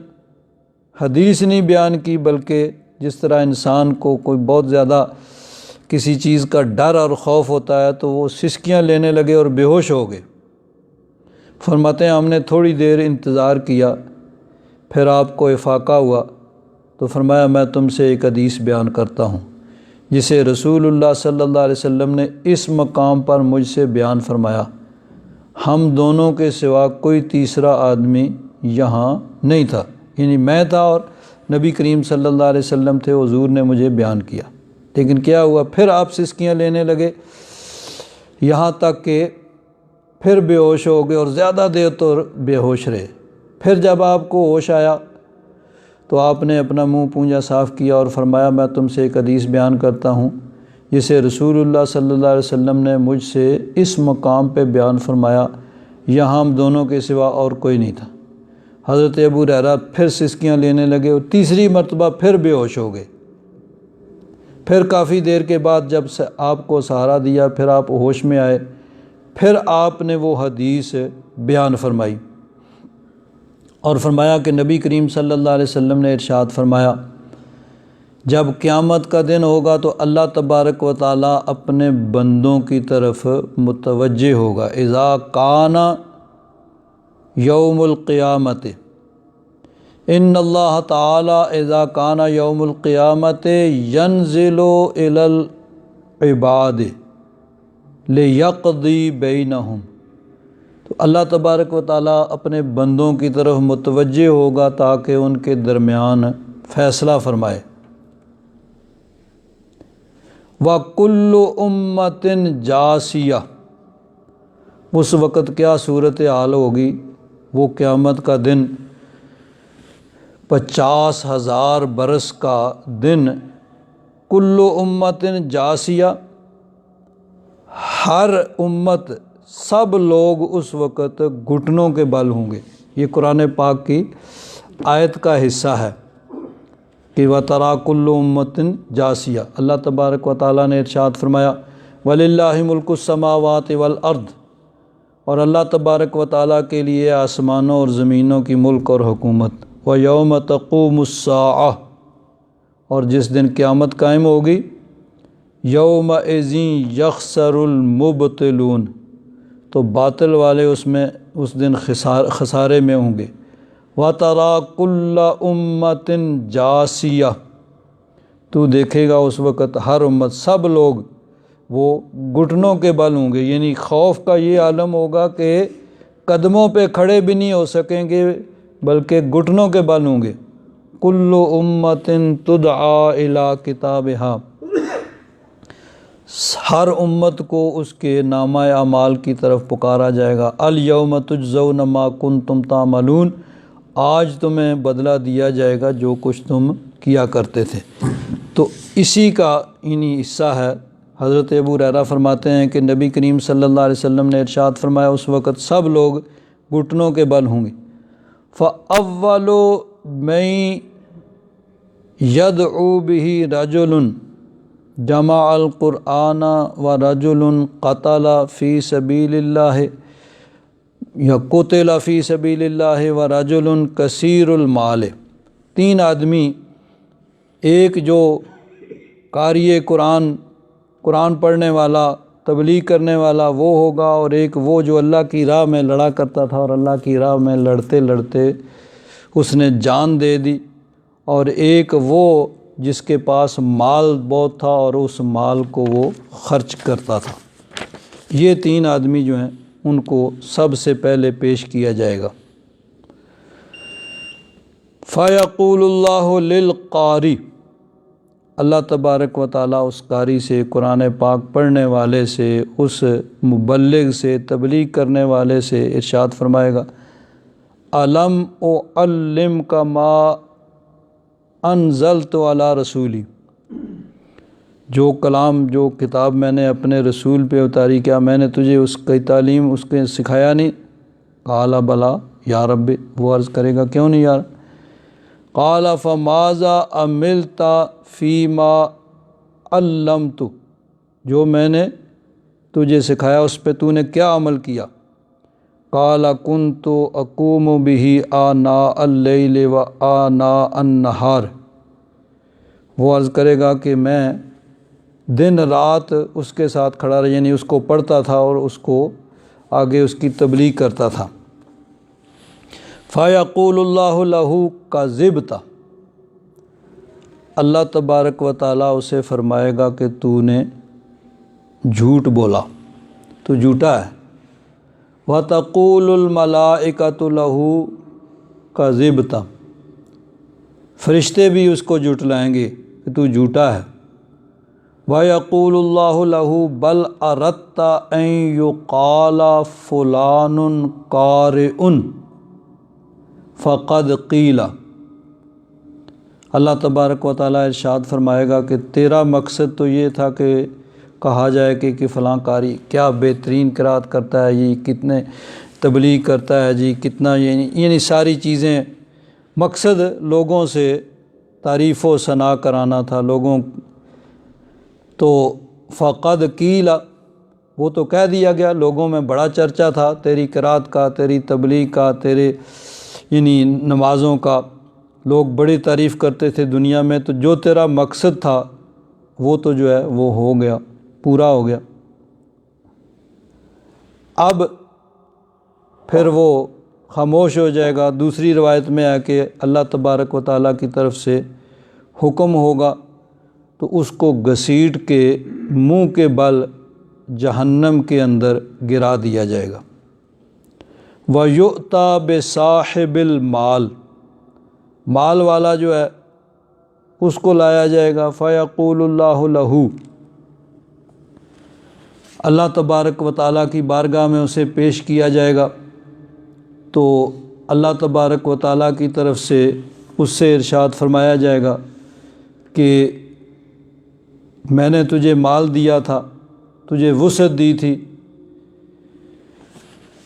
حدیث نہیں بیان کی، بلکہ جس طرح انسان کو کوئی بہت زیادہ کسی چیز کا ڈر اور خوف ہوتا ہے تو وہ سسکیاں لینے لگے اور بے ہوش ہو گئے۔ فرماتے ہیں ہم نے تھوڑی دیر انتظار کیا، پھر آپ کو افاقہ ہوا تو فرمایا میں تم سے ایک حدیث بیان کرتا ہوں جسے رسول اللہ صلی اللہ علیہ وسلم نے اس مقام پر مجھ سے بیان فرمایا، ہم دونوں کے سوا کوئی تیسرا آدمی یہاں نہیں تھا، یعنی میں تھا اور نبی کریم صلی اللہ علیہ وسلم تھے، حضور نے مجھے بیان کیا۔ لیکن کیا ہوا، پھر آپ سسکیاں لینے لگے، یہاں تک کہ پھر بے ہوش ہو گئے اور زیادہ دیر تو بے ہوش رہے۔ پھر جب آپ کو ہوش آیا تو آپ نے اپنا منہ پونجا صاف کیا اور فرمایا میں تم سے ایک حدیث بیان کرتا ہوں جسے رسول اللہ صلی اللہ علیہ وسلم نے مجھ سے اس مقام پہ بیان فرمایا، یہاں ہم دونوں کے سوا اور کوئی نہیں تھا۔ حضرت ابو ہریرہ پھر سسکیاں لینے لگے اور تیسری مرتبہ پھر بے ہوش ہو گئے۔ پھر کافی دیر کے بعد جب آپ کو سہارا دیا، پھر آپ ہوش میں آئے، پھر آپ نے وہ حدیث بیان فرمائی اور فرمایا کہ نبی کریم صلی اللہ علیہ وسلم نے ارشاد فرمایا جب قیامت کا دن ہوگا تو اللہ تبارک و تعالیٰ اپنے بندوں کی طرف متوجہ ہوگا۔ اذا کان یوم القیامت، ان اللہ تعالیٰ اذا کان یوم القیامت ینزل الی العباد لیقضی بینہم، تو اللہ تبارک و تعالیٰ اپنے بندوں کی طرف متوجہ ہوگا تاکہ ان کے درمیان فیصلہ فرمائے۔ وَكُلُّ أُمَّةٍ جَاسِيَةٍ، اس وقت کیا صورتحال ہوگی، وہ قیامت کا دن 50,000 برس کا دن، کل امت جاسیہ، ہر امت سب لوگ اس وقت گھٹنوں کے بل ہوں گے۔ یہ قرآن پاک کی آیت کا حصہ ہے کہ وَتَرَىٰ كُلُّ أُمَّةٍ جَاسِيَةٍ، اللہ تبارک و تعالیٰ نے ارشاد فرمایا وَلِلَّهِ مُلْكُ السَّمَاوَاتِ وَالْأَرْضِ، اور اللہ تبارک و تعالیٰ کے لیے آسمانوں اور زمینوں کی ملک اور حکومت۔ وَيَوْمَ تَقُومُ السَّاعَةُ، اور جس دن قیامت قائم ہوگی، یومئذ یخسر المبطلون، تو باطل والے اس دن خسارے میں ہوں گے۔ وَتَرَىٰ كُلَّ أُمَّةٍ جَاسِيَةٍ، تو دیکھے گا اس وقت ہر امت سب لوگ وہ گھٹنوں کے بل ہوں گے، یعنی خوف کا یہ عالم ہوگا کہ قدموں پہ کھڑے بھی نہیں ہو سکیں گے بلکہ گھٹنوں کے بل ہوں گے۔ کل امت تدعا الی کتابہا، ہر امت کو اس کے نامہ اعمال کی طرف پکارا جائے گا۔ الیوم تجزون ما کنتم تعملون، آج تمہیں بدلہ دیا جائے گا جو کچھ تم کیا کرتے تھے۔ تو اسی کا انہی حصہ ہے۔ حضرت ابو ہریرہ فرماتے ہیں کہ نبی کریم صلی اللہ علیہ وسلم نے ارشاد فرمایا اس وقت سب لوگ گھٹنوں کے بل ہوں گے۔ فَأَوَّلُ مَن يَدْعُو بِهِ رَجُلٌ جمع القرآن ورجل قتل فی سبیل اللہ یا قتل فی سبیل اللہ ورجل کثیر المال، تین آدمی، ایک جو قاری قرآن، قرآن پڑھنے والا، تبلیغ کرنے والا وہ ہوگا، اور ایک وہ جو اللہ کی راہ میں لڑا کرتا تھا اور اللہ کی راہ میں لڑتے لڑتے اس نے جان دے دی، اور ایک وہ جس کے پاس مال بہت تھا اور اس مال کو وہ خرچ کرتا تھا۔ یہ 3 آدمی جو ہیں ان کو سب سے پہلے پیش کیا جائے گا۔ فَيَقُولُ اللَّهُ لِلْقَارِ، اللہ تبارک و تعالیٰ اس قاری سے، قرآن پاک پڑھنے والے سے، اس مبلغ سے، تبلیغ کرنے والے سے ارشاد فرمائے گا، أَلَمْ أُعَلِّمْكَ مَا أَنزَلْتُ عَلَىٰ رَسُولِي، جو کلام، جو کتاب میں نے اپنے رسول پہ اتاری، کیا میں نے تجھے اس کی تعلیم، اس کے سکھایا نہیں؟ قال بلا یا رب، وہ عرض کرے گا کیوں نہیں یار؟ قال فماذا عملت فیما علمت، جو میں نے تجھے سکھایا اس پہ تو نے کیا عمل کیا؟ قال كنت اقوم به آناء اللیل و آناء النہار، وہ عرض کرے گا کہ میں دن رات اس کے ساتھ کھڑا رہا، یعنی اس کو پڑھتا تھا اور اس کو آگے اس کی تبلیغ کرتا تھا۔ فَيَقُولُ اللَّهُ لَهُ كَذِبْتَ، اللہ تبارک و تعالیٰ اسے فرمائے گا کہ تو نے جھوٹ بولا، تو جھوٹا ہے۔ وَتَقُولُ الْمَلَائِكَةُ لَهُ كَذِبْتَ، فرشتے بھی اس کو جھٹلائیں گے کہ تو جھوٹا ہے۔ وَيَقُولُ اللَّهُ لَهُ بَلْ أَرَدْتَ أَن يُقَالَ فُلَانٌ قَارِئٌ فَقَدْ قِيلَ، اللہ تبارک و تعالیٰ ارشاد فرمائے گا کہ تیرا مقصد تو یہ تھا کہ کہا جائے کہ فلاں قاری کیا بہترین قرات کرتا ہے، یہ کتنے تبلیغ کرتا ہے جی، کتنا، یعنی ساری چیزیں، مقصد لوگوں سے تعریف و ثنا کرانا تھا لوگوں، تو فقد قیل، وہ تو کہہ دیا گیا، لوگوں میں بڑا چرچا تھا تیری قرات کا، تیری تبلیغ کا، تیرے یعنی نمازوں کا، لوگ بڑی تعریف کرتے تھے دنیا میں، تو جو تیرا مقصد تھا وہ تو جو ہے وہ ہو گیا، پورا ہو گیا۔ اب پھر وہ خاموش ہو جائے گا۔ دوسری روایت میں ہے کہ اللہ تبارک و تعالیٰ کی طرف سے حکم ہوگا تو اس کو گھسیٹ کے منہ کے بل جہنم کے اندر گرا دیا جائے گا۔ وَيُؤْتَى بِصَاحِبِ الْمَالِ، مال والا جو ہے اس کو لایا جائے گا۔ فَيَقُولُ اللَّهُ لَهُ، اللہ تبارک و تعالیٰ کی بارگاہ میں اسے پیش کیا جائے گا، تو اللہ تبارک و تعالیٰ کی طرف سے اس سے ارشاد فرمایا جائے گا کہ میں نے تجھے مال دیا تھا، تجھے وسعت دی تھی،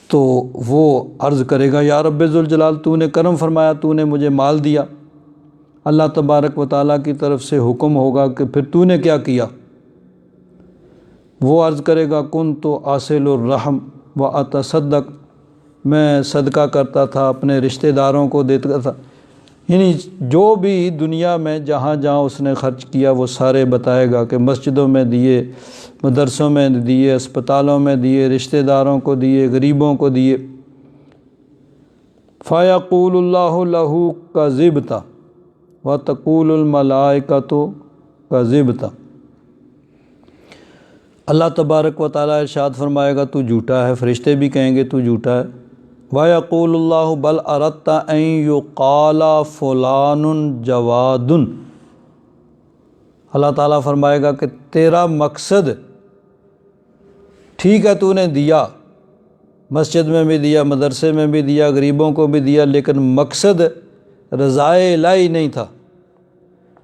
تو وہ عرض کرے گا یا رب ذوالجلال، تو نے کرم فرمایا، تو نے مجھے مال دیا۔ اللہ تبارک و تعالیٰ کی طرف سے حکم ہوگا کہ پھر تو نے کیا کیا؟ وہ عرض کرے گا کنت آصل الرحم و اتصدق، میں صدقہ کرتا تھا، اپنے رشتہ داروں کو دیتا تھا، یعنی جو بھی دنیا میں جہاں جہاں اس نے خرچ کیا وہ سارے بتائے گا کہ مسجدوں میں دیے، مدرسوں میں دیے، اسپتالوں میں دیے، رشتہ داروں کو دیے، غریبوں کو دیے۔ فَيَقُولُ اللَّهُ لَهُ كَذِبْتَ وَتَقُولُ الْمَلَائِكَةُ كَذِبْتَ، اللہ تبارک و تعالیٰ ارشاد فرمائے گا تو جھوٹا ہے، فرشتے بھی کہیں گے تو جھوٹا ہے۔ وَيَقُولُ اللَّهُ بَلْ أَرَدْتَ أَن يُقَالَ فُلَانٌ جَوَادٌ، اللہ تعالیٰ فرمائے گا کہ تیرا مقصد ٹھیک ہے، تو نے دیا، مسجد میں بھی دیا، مدرسے میں بھی دیا، غریبوں کو بھی دیا، لیکن مقصد رضائے الہی نہیں تھا،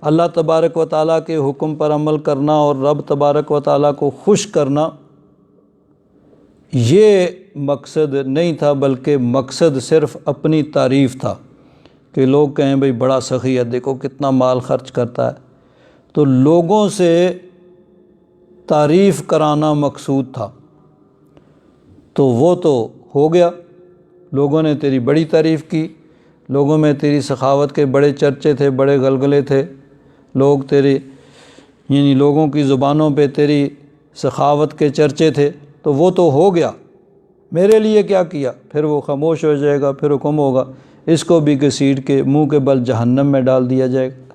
اللہ تبارک و تعالیٰ کے حکم پر عمل کرنا اور رب تبارک و تعالیٰ کو خوش کرنا، یہ مقصد نہیں تھا، بلکہ مقصد صرف اپنی تعریف تھا کہ لوگ کہیں بھئی بڑا سخی ہے، دیکھو کتنا مال خرچ کرتا ہے، تو لوگوں سے تعریف کرانا مقصود تھا۔ تو وہ تو ہو گیا، لوگوں نے تیری بڑی تعریف کی، لوگوں میں تیری سخاوت کے بڑے چرچے تھے، بڑے غلغلے تھے، لوگ تیرے یعنی لوگوں کی زبانوں پہ تیری سخاوت کے چرچے تھے، تو وہ تو ہو گیا، میرے لیے کیا کیا؟ پھر وہ خاموش ہو جائے گا، پھر حکم ہوگا اس کو بھی گھسیٹ کے منہ کے بل جہنم میں ڈال دیا جائے گا۔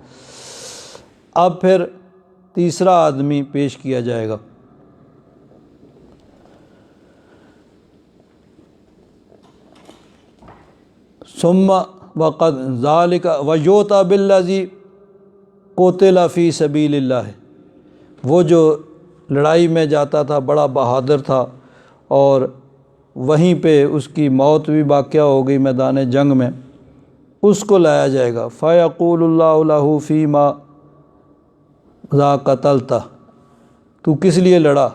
اب پھر تیسرا آدمی پیش کیا جائے گا۔ ثم وقد ذالک ویؤتی بالذی قتل فی سبیل اللہ، وہ جو لڑائی میں جاتا تھا، بڑا بہادر تھا، اور وہیں پہ اس کی موت بھی واقع ہو گئی میدان جنگ میں، اس کو لایا جائے گا۔ فیقول اللہ لہ فیما ذا قتلت، تو کس لیے لڑا؟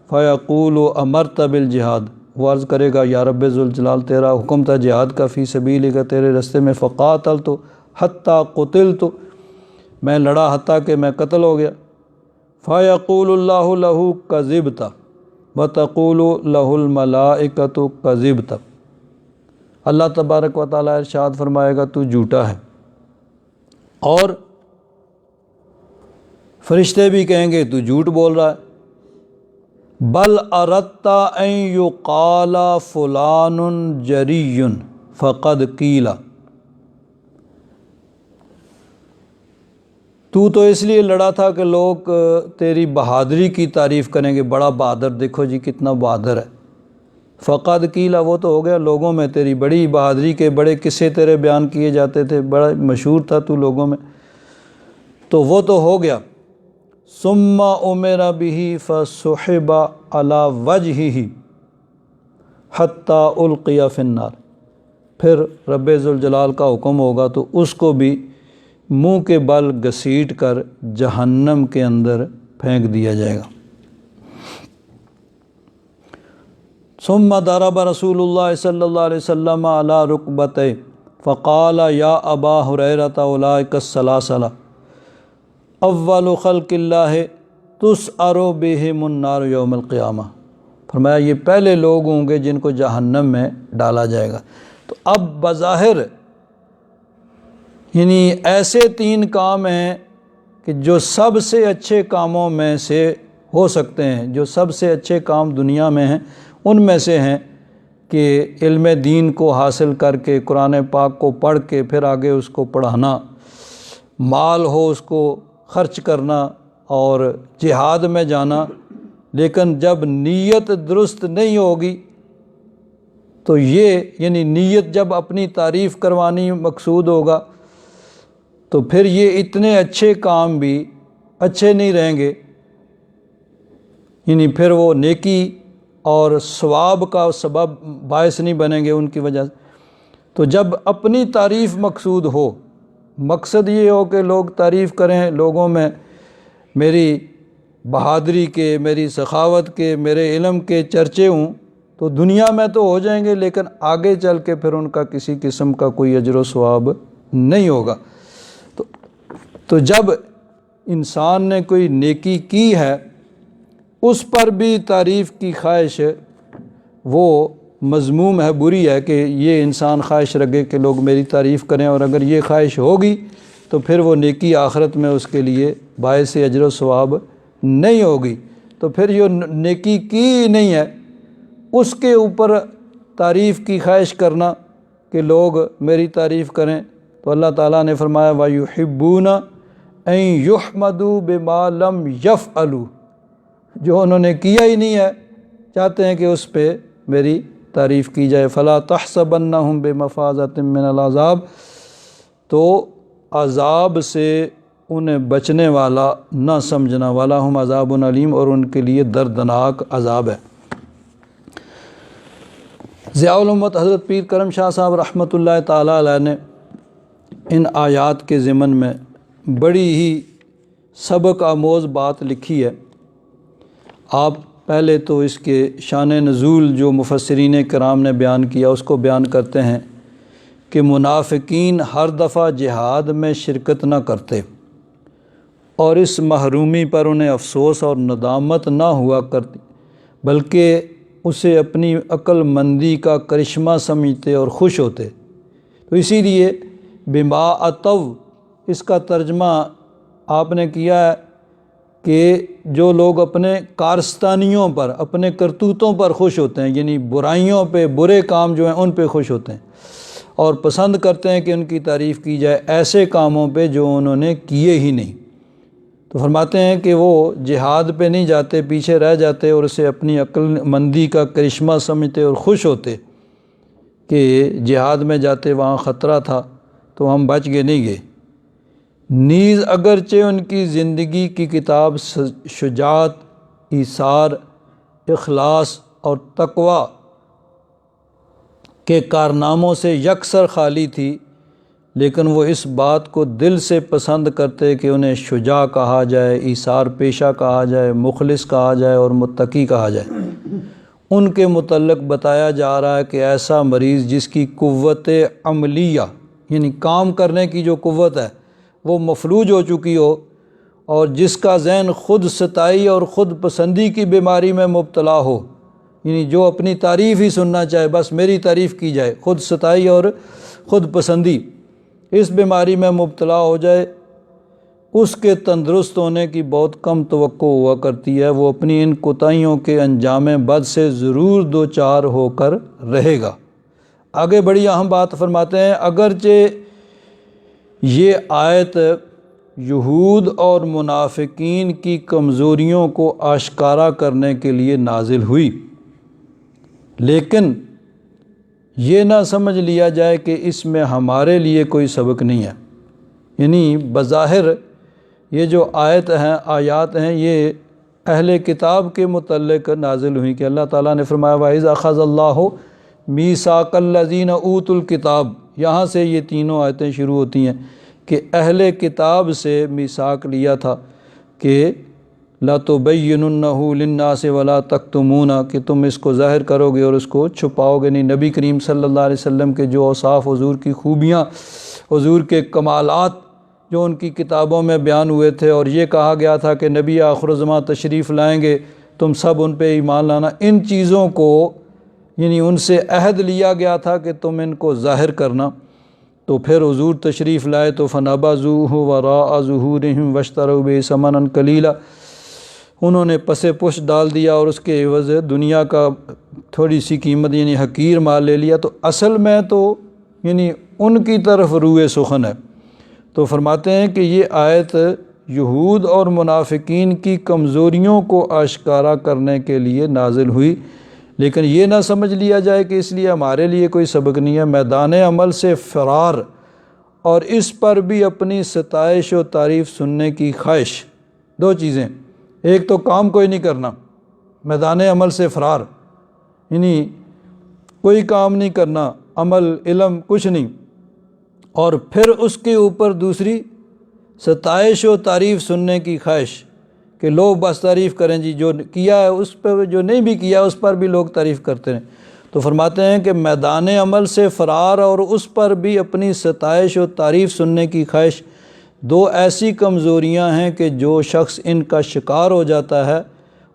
فیقول امرت بالجہاد، وہ عرض کرے گا یا رب ذوالجلال تیرا حکم تھا جہاد کا، فی سبیلک تیرے رستے میں، فقاتلت حتی قتلت، میں لڑا حتیٰ کہ میں قتل ہو گیا۔ فیقول اللہ لہ کذبت وتقول لہ الملائکۃ کذبت، اللہ تبارک و تعالیٰ ارشاد فرمائے گا تو جھوٹا ہے، اور فرشتے بھی کہیں گے تو جھوٹ بول رہا ہے۔ بل اردت ان یقال فلان جری فقد قیل، تو اس لیے لڑا تھا کہ لوگ تیری بہادری کی تعریف کریں گے، بڑا بہادر، دیکھو جی کتنا بہادر ہے۔ فقد قیل، وہ تو ہو گیا، لوگوں میں تیری بڑی بہادری کے بڑے قصے تیرے بیان کیے جاتے تھے، بڑا مشہور تھا تو لوگوں میں، تو وہ تو ہو گیا۔ ثم امر به فسحب على وجهه حتى القي في النار، پھر رب ذوالجلال کا حکم ہوگا تو اس کو بھی منہ کے بل گھسیٹ کر جہنم کے اندر پھینک دیا جائے گا۔ ثم ضرب رسول اللہ صلی اللہ علیہ وسلم على رکبتہ فقال یا ابا ہریرہ اولئک الثلاثہ اول خلق اللہ تسعر بہم النار یوم القیامہ، فرمایا یہ پہلے لوگ ہوں گے جن کو جہنم میں ڈالا جائے گا۔ تو اب بظاہر یعنی ایسے تین کام ہیں کہ جو سب سے اچھے کاموں میں سے ہو سکتے ہیں، جو سب سے اچھے کام دنیا میں ہیں ان میں سے ہیں کہ علم دین کو حاصل کر کے قرآن پاک کو پڑھ کے پھر آگے اس کو پڑھانا، مال ہو اس کو خرچ کرنا اور جہاد میں جانا، لیکن جب نیت درست نہیں ہوگی تو یہ یعنی نیت جب اپنی تعریف کروانی مقصود ہوگا تو پھر یہ اتنے اچھے کام بھی اچھے نہیں رہیں گے، یعنی پھر وہ نیکی اور ثواب کا سبب باعث نہیں بنیں گے ان کی وجہ سے۔ تو جب اپنی تعریف مقصود ہو، مقصد یہ ہو کہ لوگ تعریف کریں، لوگوں میں میری بہادری کے، میری سخاوت کے، میرے علم کے چرچے ہوں، تو دنیا میں تو ہو جائیں گے لیکن آگے چل کے پھر ان کا کسی قسم کا کوئی اجر و ثواب نہیں ہوگا۔ تو جب انسان نے کوئی نیکی کی ہے اس پر بھی تعریف کی خواہش وہ مذموم ہے، بری ہے کہ یہ انسان خواہش رکھے کہ لوگ میری تعریف کریں، اور اگر یہ خواہش ہوگی تو پھر وہ نیکی آخرت میں اس کے لیے باعث اجر و ثواب نہیں ہوگی، تو پھر یہ نیکی کی نہیں ہے، اس کے اوپر تعریف کی خواہش کرنا کہ لوگ میری تعریف کریں۔ تو اللہ تعالیٰ نے فرمایا وَيُحِبُّونَ أَن يُحْمَدُوا بِمَا لَمْ يَفْعَلُوا، جو انہوں نے کیا ہی نہیں ہے چاہتے ہیں کہ اس پہ میری تعریف کی جائے۔ فَلَا تَحْسَبَنَّهُمْ بِمَفَازَةٍ مِّنَ الْعَذَابِ، تو عذاب سے انہیں بچنے والا نہ سمجھنا، وَلَهُمْ عَذَابٌ عَلِيمٌ، اور ان کے لیے دردناک عذاب ہے۔ ضیاء الامت حضرت پیر کرم شاہ صاحب رحمۃ اللہ تعالیٰ علیہ نے ان آیات کے ضمن میں بڑی ہی سبق آموز بات لکھی ہے۔ آپ پہلے تو اس کے شان نزول جو مفسرین کرام نے بیان کیا اس کو بیان کرتے ہیں کہ منافقین ہر دفعہ جہاد میں شرکت نہ کرتے اور اس محرومی پر انہیں افسوس اور ندامت نہ ہوا کرتی، بلکہ اسے اپنی عقل مندی کا کرشمہ سمجھتے اور خوش ہوتے۔ تو اسی لیے بما اتو اس کا ترجمہ آپ نے کیا ہے کہ جو لوگ اپنے کارستانیوں پر، اپنے کرتوتوں پر خوش ہوتے ہیں، یعنی برائیوں پہ، برے کام جو ہیں ان پہ خوش ہوتے ہیں اور پسند کرتے ہیں کہ ان کی تعریف کی جائے ایسے کاموں پہ جو انہوں نے کیے ہی نہیں، تو فرماتے ہیں کہ وہ جہاد پہ نہیں جاتے، پیچھے رہ جاتے اور اسے اپنی عقل مندی کا کرشمہ سمجھتے اور خوش ہوتے کہ جہاد میں جاتے وہاں خطرہ تھا تو ہم بچ گئے نہیں گئے۔ نیز اگرچہ ان کی زندگی کی کتاب شجاعت، ایثار، اخلاص اور تقوی کے کارناموں سے یکسر خالی تھی، لیکن وہ اس بات کو دل سے پسند کرتے کہ انہیں شجاع کہا جائے، ایثار پیشہ کہا جائے، مخلص کہا جائے اور متقی کہا جائے۔ ان کے متعلق بتایا جا رہا ہے کہ ایسا مریض جس کی قوت عملیہ یعنی کام کرنے کی جو قوت ہے وہ مفلوج ہو چکی ہو، اور جس کا ذہن خود ستائی اور خود پسندی کی بیماری میں مبتلا ہو، یعنی جو اپنی تعریف ہی سننا چاہے، بس میری تعریف کی جائے، خود ستائی اور خود پسندی اس بیماری میں مبتلا ہو جائے، اس کے تندرست ہونے کی بہت کم توقع ہوا کرتی ہے، وہ اپنی ان کوتاہیوں کے انجام بد سے ضرور دوچار ہو کر رہے گا۔ آگے بڑی اہم بات فرماتے ہیں، اگرچہ یہ آیت یہود اور منافقین کی کمزوریوں کو آشکارا کرنے کے لیے نازل ہوئی، لیکن یہ نہ سمجھ لیا جائے کہ اس میں ہمارے لیے کوئی سبق نہیں ہے۔ یعنی بظاہر یہ جو آیات ہیں یہ اہل کتاب کے متعلق نازل ہوئی کہ اللہ تعالیٰ نے فرمایا وَإِذْ أَخَذَ اللَّهُ مِيثَاقَ الَّذِينَ أُوتُوا الْكِتَابَ، یہاں سے یہ تینوں آیتیں شروع ہوتی ہیں کہ اہل کتاب سے میثاق لیا تھا کہ لَتُبَيِّنُنَّهُ لِلنَّاسِ وَلَا تَكْتُمُونَ، کہ تم اس کو ظاہر کرو گے اور اس کو چھپاؤ گے نہیں۔ نبی کریم صلی اللہ علیہ وسلم کے جو اوصاف، حضور کی خوبیاں، حضور کے کمالات جو ان کی کتابوں میں بیان ہوئے تھے، اور یہ کہا گیا تھا کہ نبی آخر الزماں تشریف لائیں گے، تم سب ان پہ ایمان لانا، ان چیزوں کو یعنی ان سے عہد لیا گیا تھا کہ تم ان کو ظاہر کرنا۔ تو پھر حضور تشریف لائے تو فَنَبَذُوهُ وَرَاءَ ظُهُورِهِمْ وَاشْتَرَوْا بِهِ ثَمَنًا قَلِيلًا، انہوں نے پس پش ڈال دیا اور اس کے عوض دنیا کا تھوڑی سی قیمت یعنی حقیر مال لے لیا۔ تو اصل میں تو یعنی ان کی طرف روئے سخن ہے۔ تو فرماتے ہیں کہ یہ آیت یہود اور منافقین کی کمزوریوں کو آشکارا کرنے کے لیے نازل ہوئی، لیکن یہ نہ سمجھ لیا جائے کہ اس لیے ہمارے لیے کوئی سبق نہیں ہے۔ میدان عمل سے فرار اور اس پر بھی اپنی ستائش و تعریف سننے کی خواہش، دو چیزیں، ایک تو کام کوئی نہیں کرنا، میدان عمل سے فرار یعنی کوئی کام نہیں کرنا، عمل علم کچھ نہیں، اور پھر اس کے اوپر دوسری ستائش و تعریف سننے کی خواہش کہ لوگ بس تعریف کریں، جی جو کیا ہے اس پہ، جو نہیں بھی کیا اس پر بھی لوگ تعریف کرتے ہیں۔ تو فرماتے ہیں کہ میدان عمل سے فرار اور اس پر بھی اپنی ستائش و تعریف سننے کی خواہش دو ایسی کمزوریاں ہیں کہ جو شخص ان کا شکار ہو جاتا ہے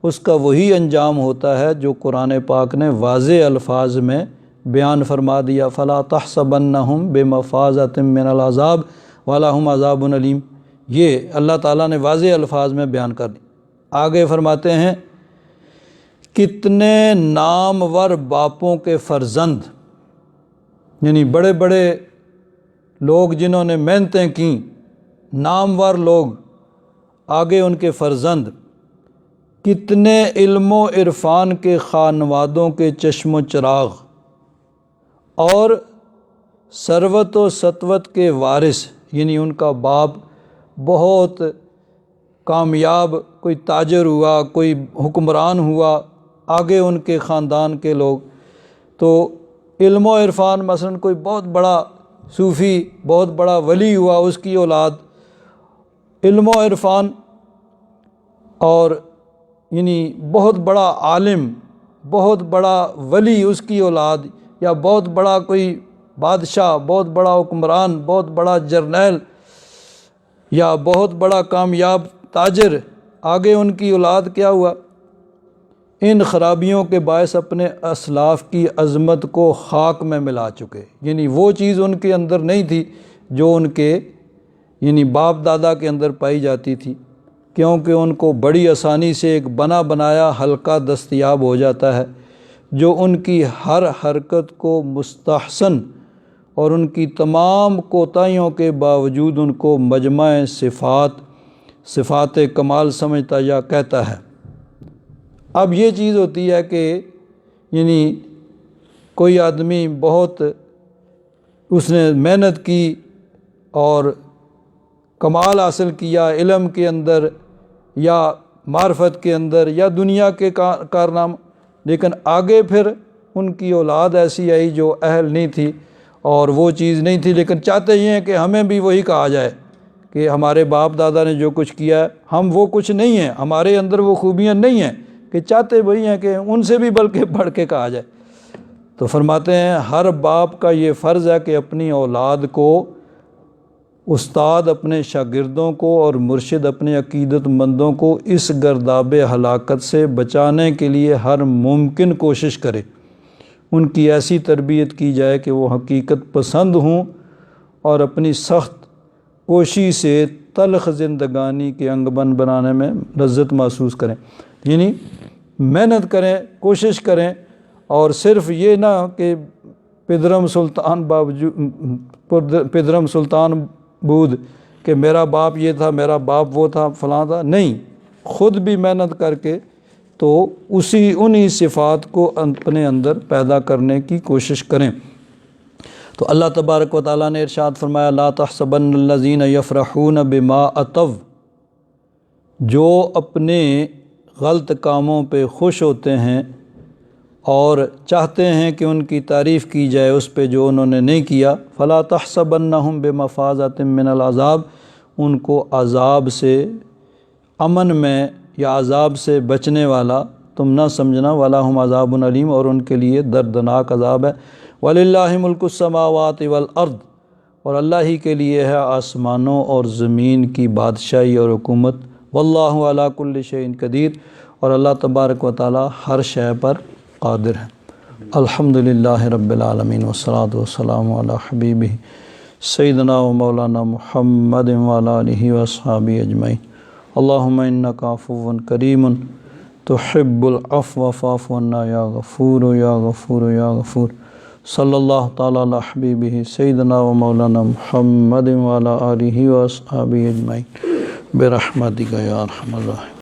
اس کا وہی انجام ہوتا ہے جو قرآن پاک نے واضح الفاظ میں بیان فرما دیا، فَلَا تَحْسَبَنَّهُمْ بِمَفَازَةٍ مِّنَ الْعَذَابِ وَلَهُمْ عَذَابٌ أَلِيمٌ، یہ اللہ تعالیٰ نے واضح الفاظ میں بیان کر دی۔ آگے فرماتے ہیں کتنے نامور باپوں کے فرزند، یعنی بڑے بڑے لوگ جنہوں نے محنتیں کیں، نامور لوگ، آگے ان کے فرزند، کتنے علم و عرفان کے خانوادوں کے چشم و چراغ اور ثروت و سطوت کے وارث، یعنی ان کا باپ بہت کامیاب کوئی تاجر ہوا، کوئی حکمران ہوا، آگے ان کے خاندان کے لوگ، تو علم و عرفان مثلا کوئی بہت بڑا صوفی، بہت بڑا ولی ہوا، اس کی اولاد علم و عرفان اور یعنی بہت بڑا عالم، بہت بڑا ولی، اس کی اولاد، یا بہت بڑا کوئی بادشاہ، بہت بڑا حکمران، بہت بڑا جرنیل، یا بہت بڑا کامیاب تاجر، آگے ان کی اولاد کیا ہوا؟ ان خرابیوں کے باعث اپنے اسلاف کی عظمت کو خاک میں ملا چکے، یعنی وہ چیز ان کے اندر نہیں تھی جو ان کے یعنی باپ دادا کے اندر پائی جاتی تھی۔ کیونکہ ان کو بڑی آسانی سے ایک بنا بنایا حلقہ دستیاب ہو جاتا ہے جو ان کی ہر حرکت کو مستحسن اور ان کی تمام کوتاہیوں کے باوجود ان کو مجمع صفات کمال سمجھتا یا کہتا ہے۔ اب یہ چیز ہوتی ہے کہ یعنی کوئی آدمی بہت اس نے محنت کی اور کمال حاصل کیا علم کے اندر یا معرفت کے اندر یا دنیا کے کارنامہ، لیکن آگے پھر ان کی اولاد ایسی آئی جو اہل نہیں تھی اور وہ چیز نہیں تھی، لیکن چاہتے یہ ہیں کہ ہمیں بھی وہی کہا جائے کہ ہمارے باپ دادا نے جو کچھ کیا ہے ہم وہ کچھ نہیں ہیں، ہمارے اندر وہ خوبیاں نہیں ہیں، کہ چاہتے وہی ہیں کہ ان سے بھی بلکہ بڑھ کے کہا جائے۔ تو فرماتے ہیں ہر باپ کا یہ فرض ہے کہ اپنی اولاد کو، استاد اپنے شاگردوں کو اور مرشد اپنے عقیدت مندوں کو اس گرداب ہلاکت سے بچانے کے لیے ہر ممکن کوشش کرے، ان کی ایسی تربیت کی جائے کہ وہ حقیقت پسند ہوں اور اپنی سخت کوشش سے تلخ زندگانی کے انگ بنانے میں لذت محسوس کریں، یعنی محنت کریں، کوشش کریں، اور صرف یہ نہ کہ پدرم سلطان بود کہ میرا باپ یہ تھا، میرا باپ وہ تھا، فلاں تھا، نہیں، خود بھی محنت کر کے تو انہی صفات کو اپنے اندر پیدا کرنے کی کوشش کریں۔ تو اللہ تبارک و تعالیٰ نے ارشاد فرمایا لا تحسبن الذین یفرحون بما اتوا، جو اپنے غلط کاموں پہ خوش ہوتے ہیں اور چاہتے ہیں کہ ان کی تعریف کی جائے اس پہ جو انہوں نے نہیں کیا، فلا تحسبنہم بمفازۃ من العذاب، ان کو عذاب سے امن میں یا عذاب سے بچنے والا تم نہ سمجھنا، وَلَهُمْ عَذَابٌ علیم، اور ان کے لیے دردناک عذاب ہے۔ وَلِلَّهِ مُلْكُ السَّمَاوَاتِ وَالْأَرْضِ، اور اللہ ہی کے لیے ہے آسمانوں اور زمین کی بادشاہی اور حکومت، وَاللَّهُ عَلَى كُلِّ شَيْءٍ قدیر، اور اللہ تبارک و تعالی ہر شے پر قادر ہے۔ الحمدللہ رب العالمین والصلاة والسلام علی حبیبہ سیدنا و مولانا محمد وعلی آلہ واصحابہ اجمعین۔ اللہم انک عفو کریم تحب العفو فاعف عنا یا غفور یا غفور یا غفور۔ صلی اللہ تعالی علی حبیبہ سیدنا و مولانا محمد وعلی آلہ واصحابہ اجمعین برحمتک یا ارحم الراحمین۔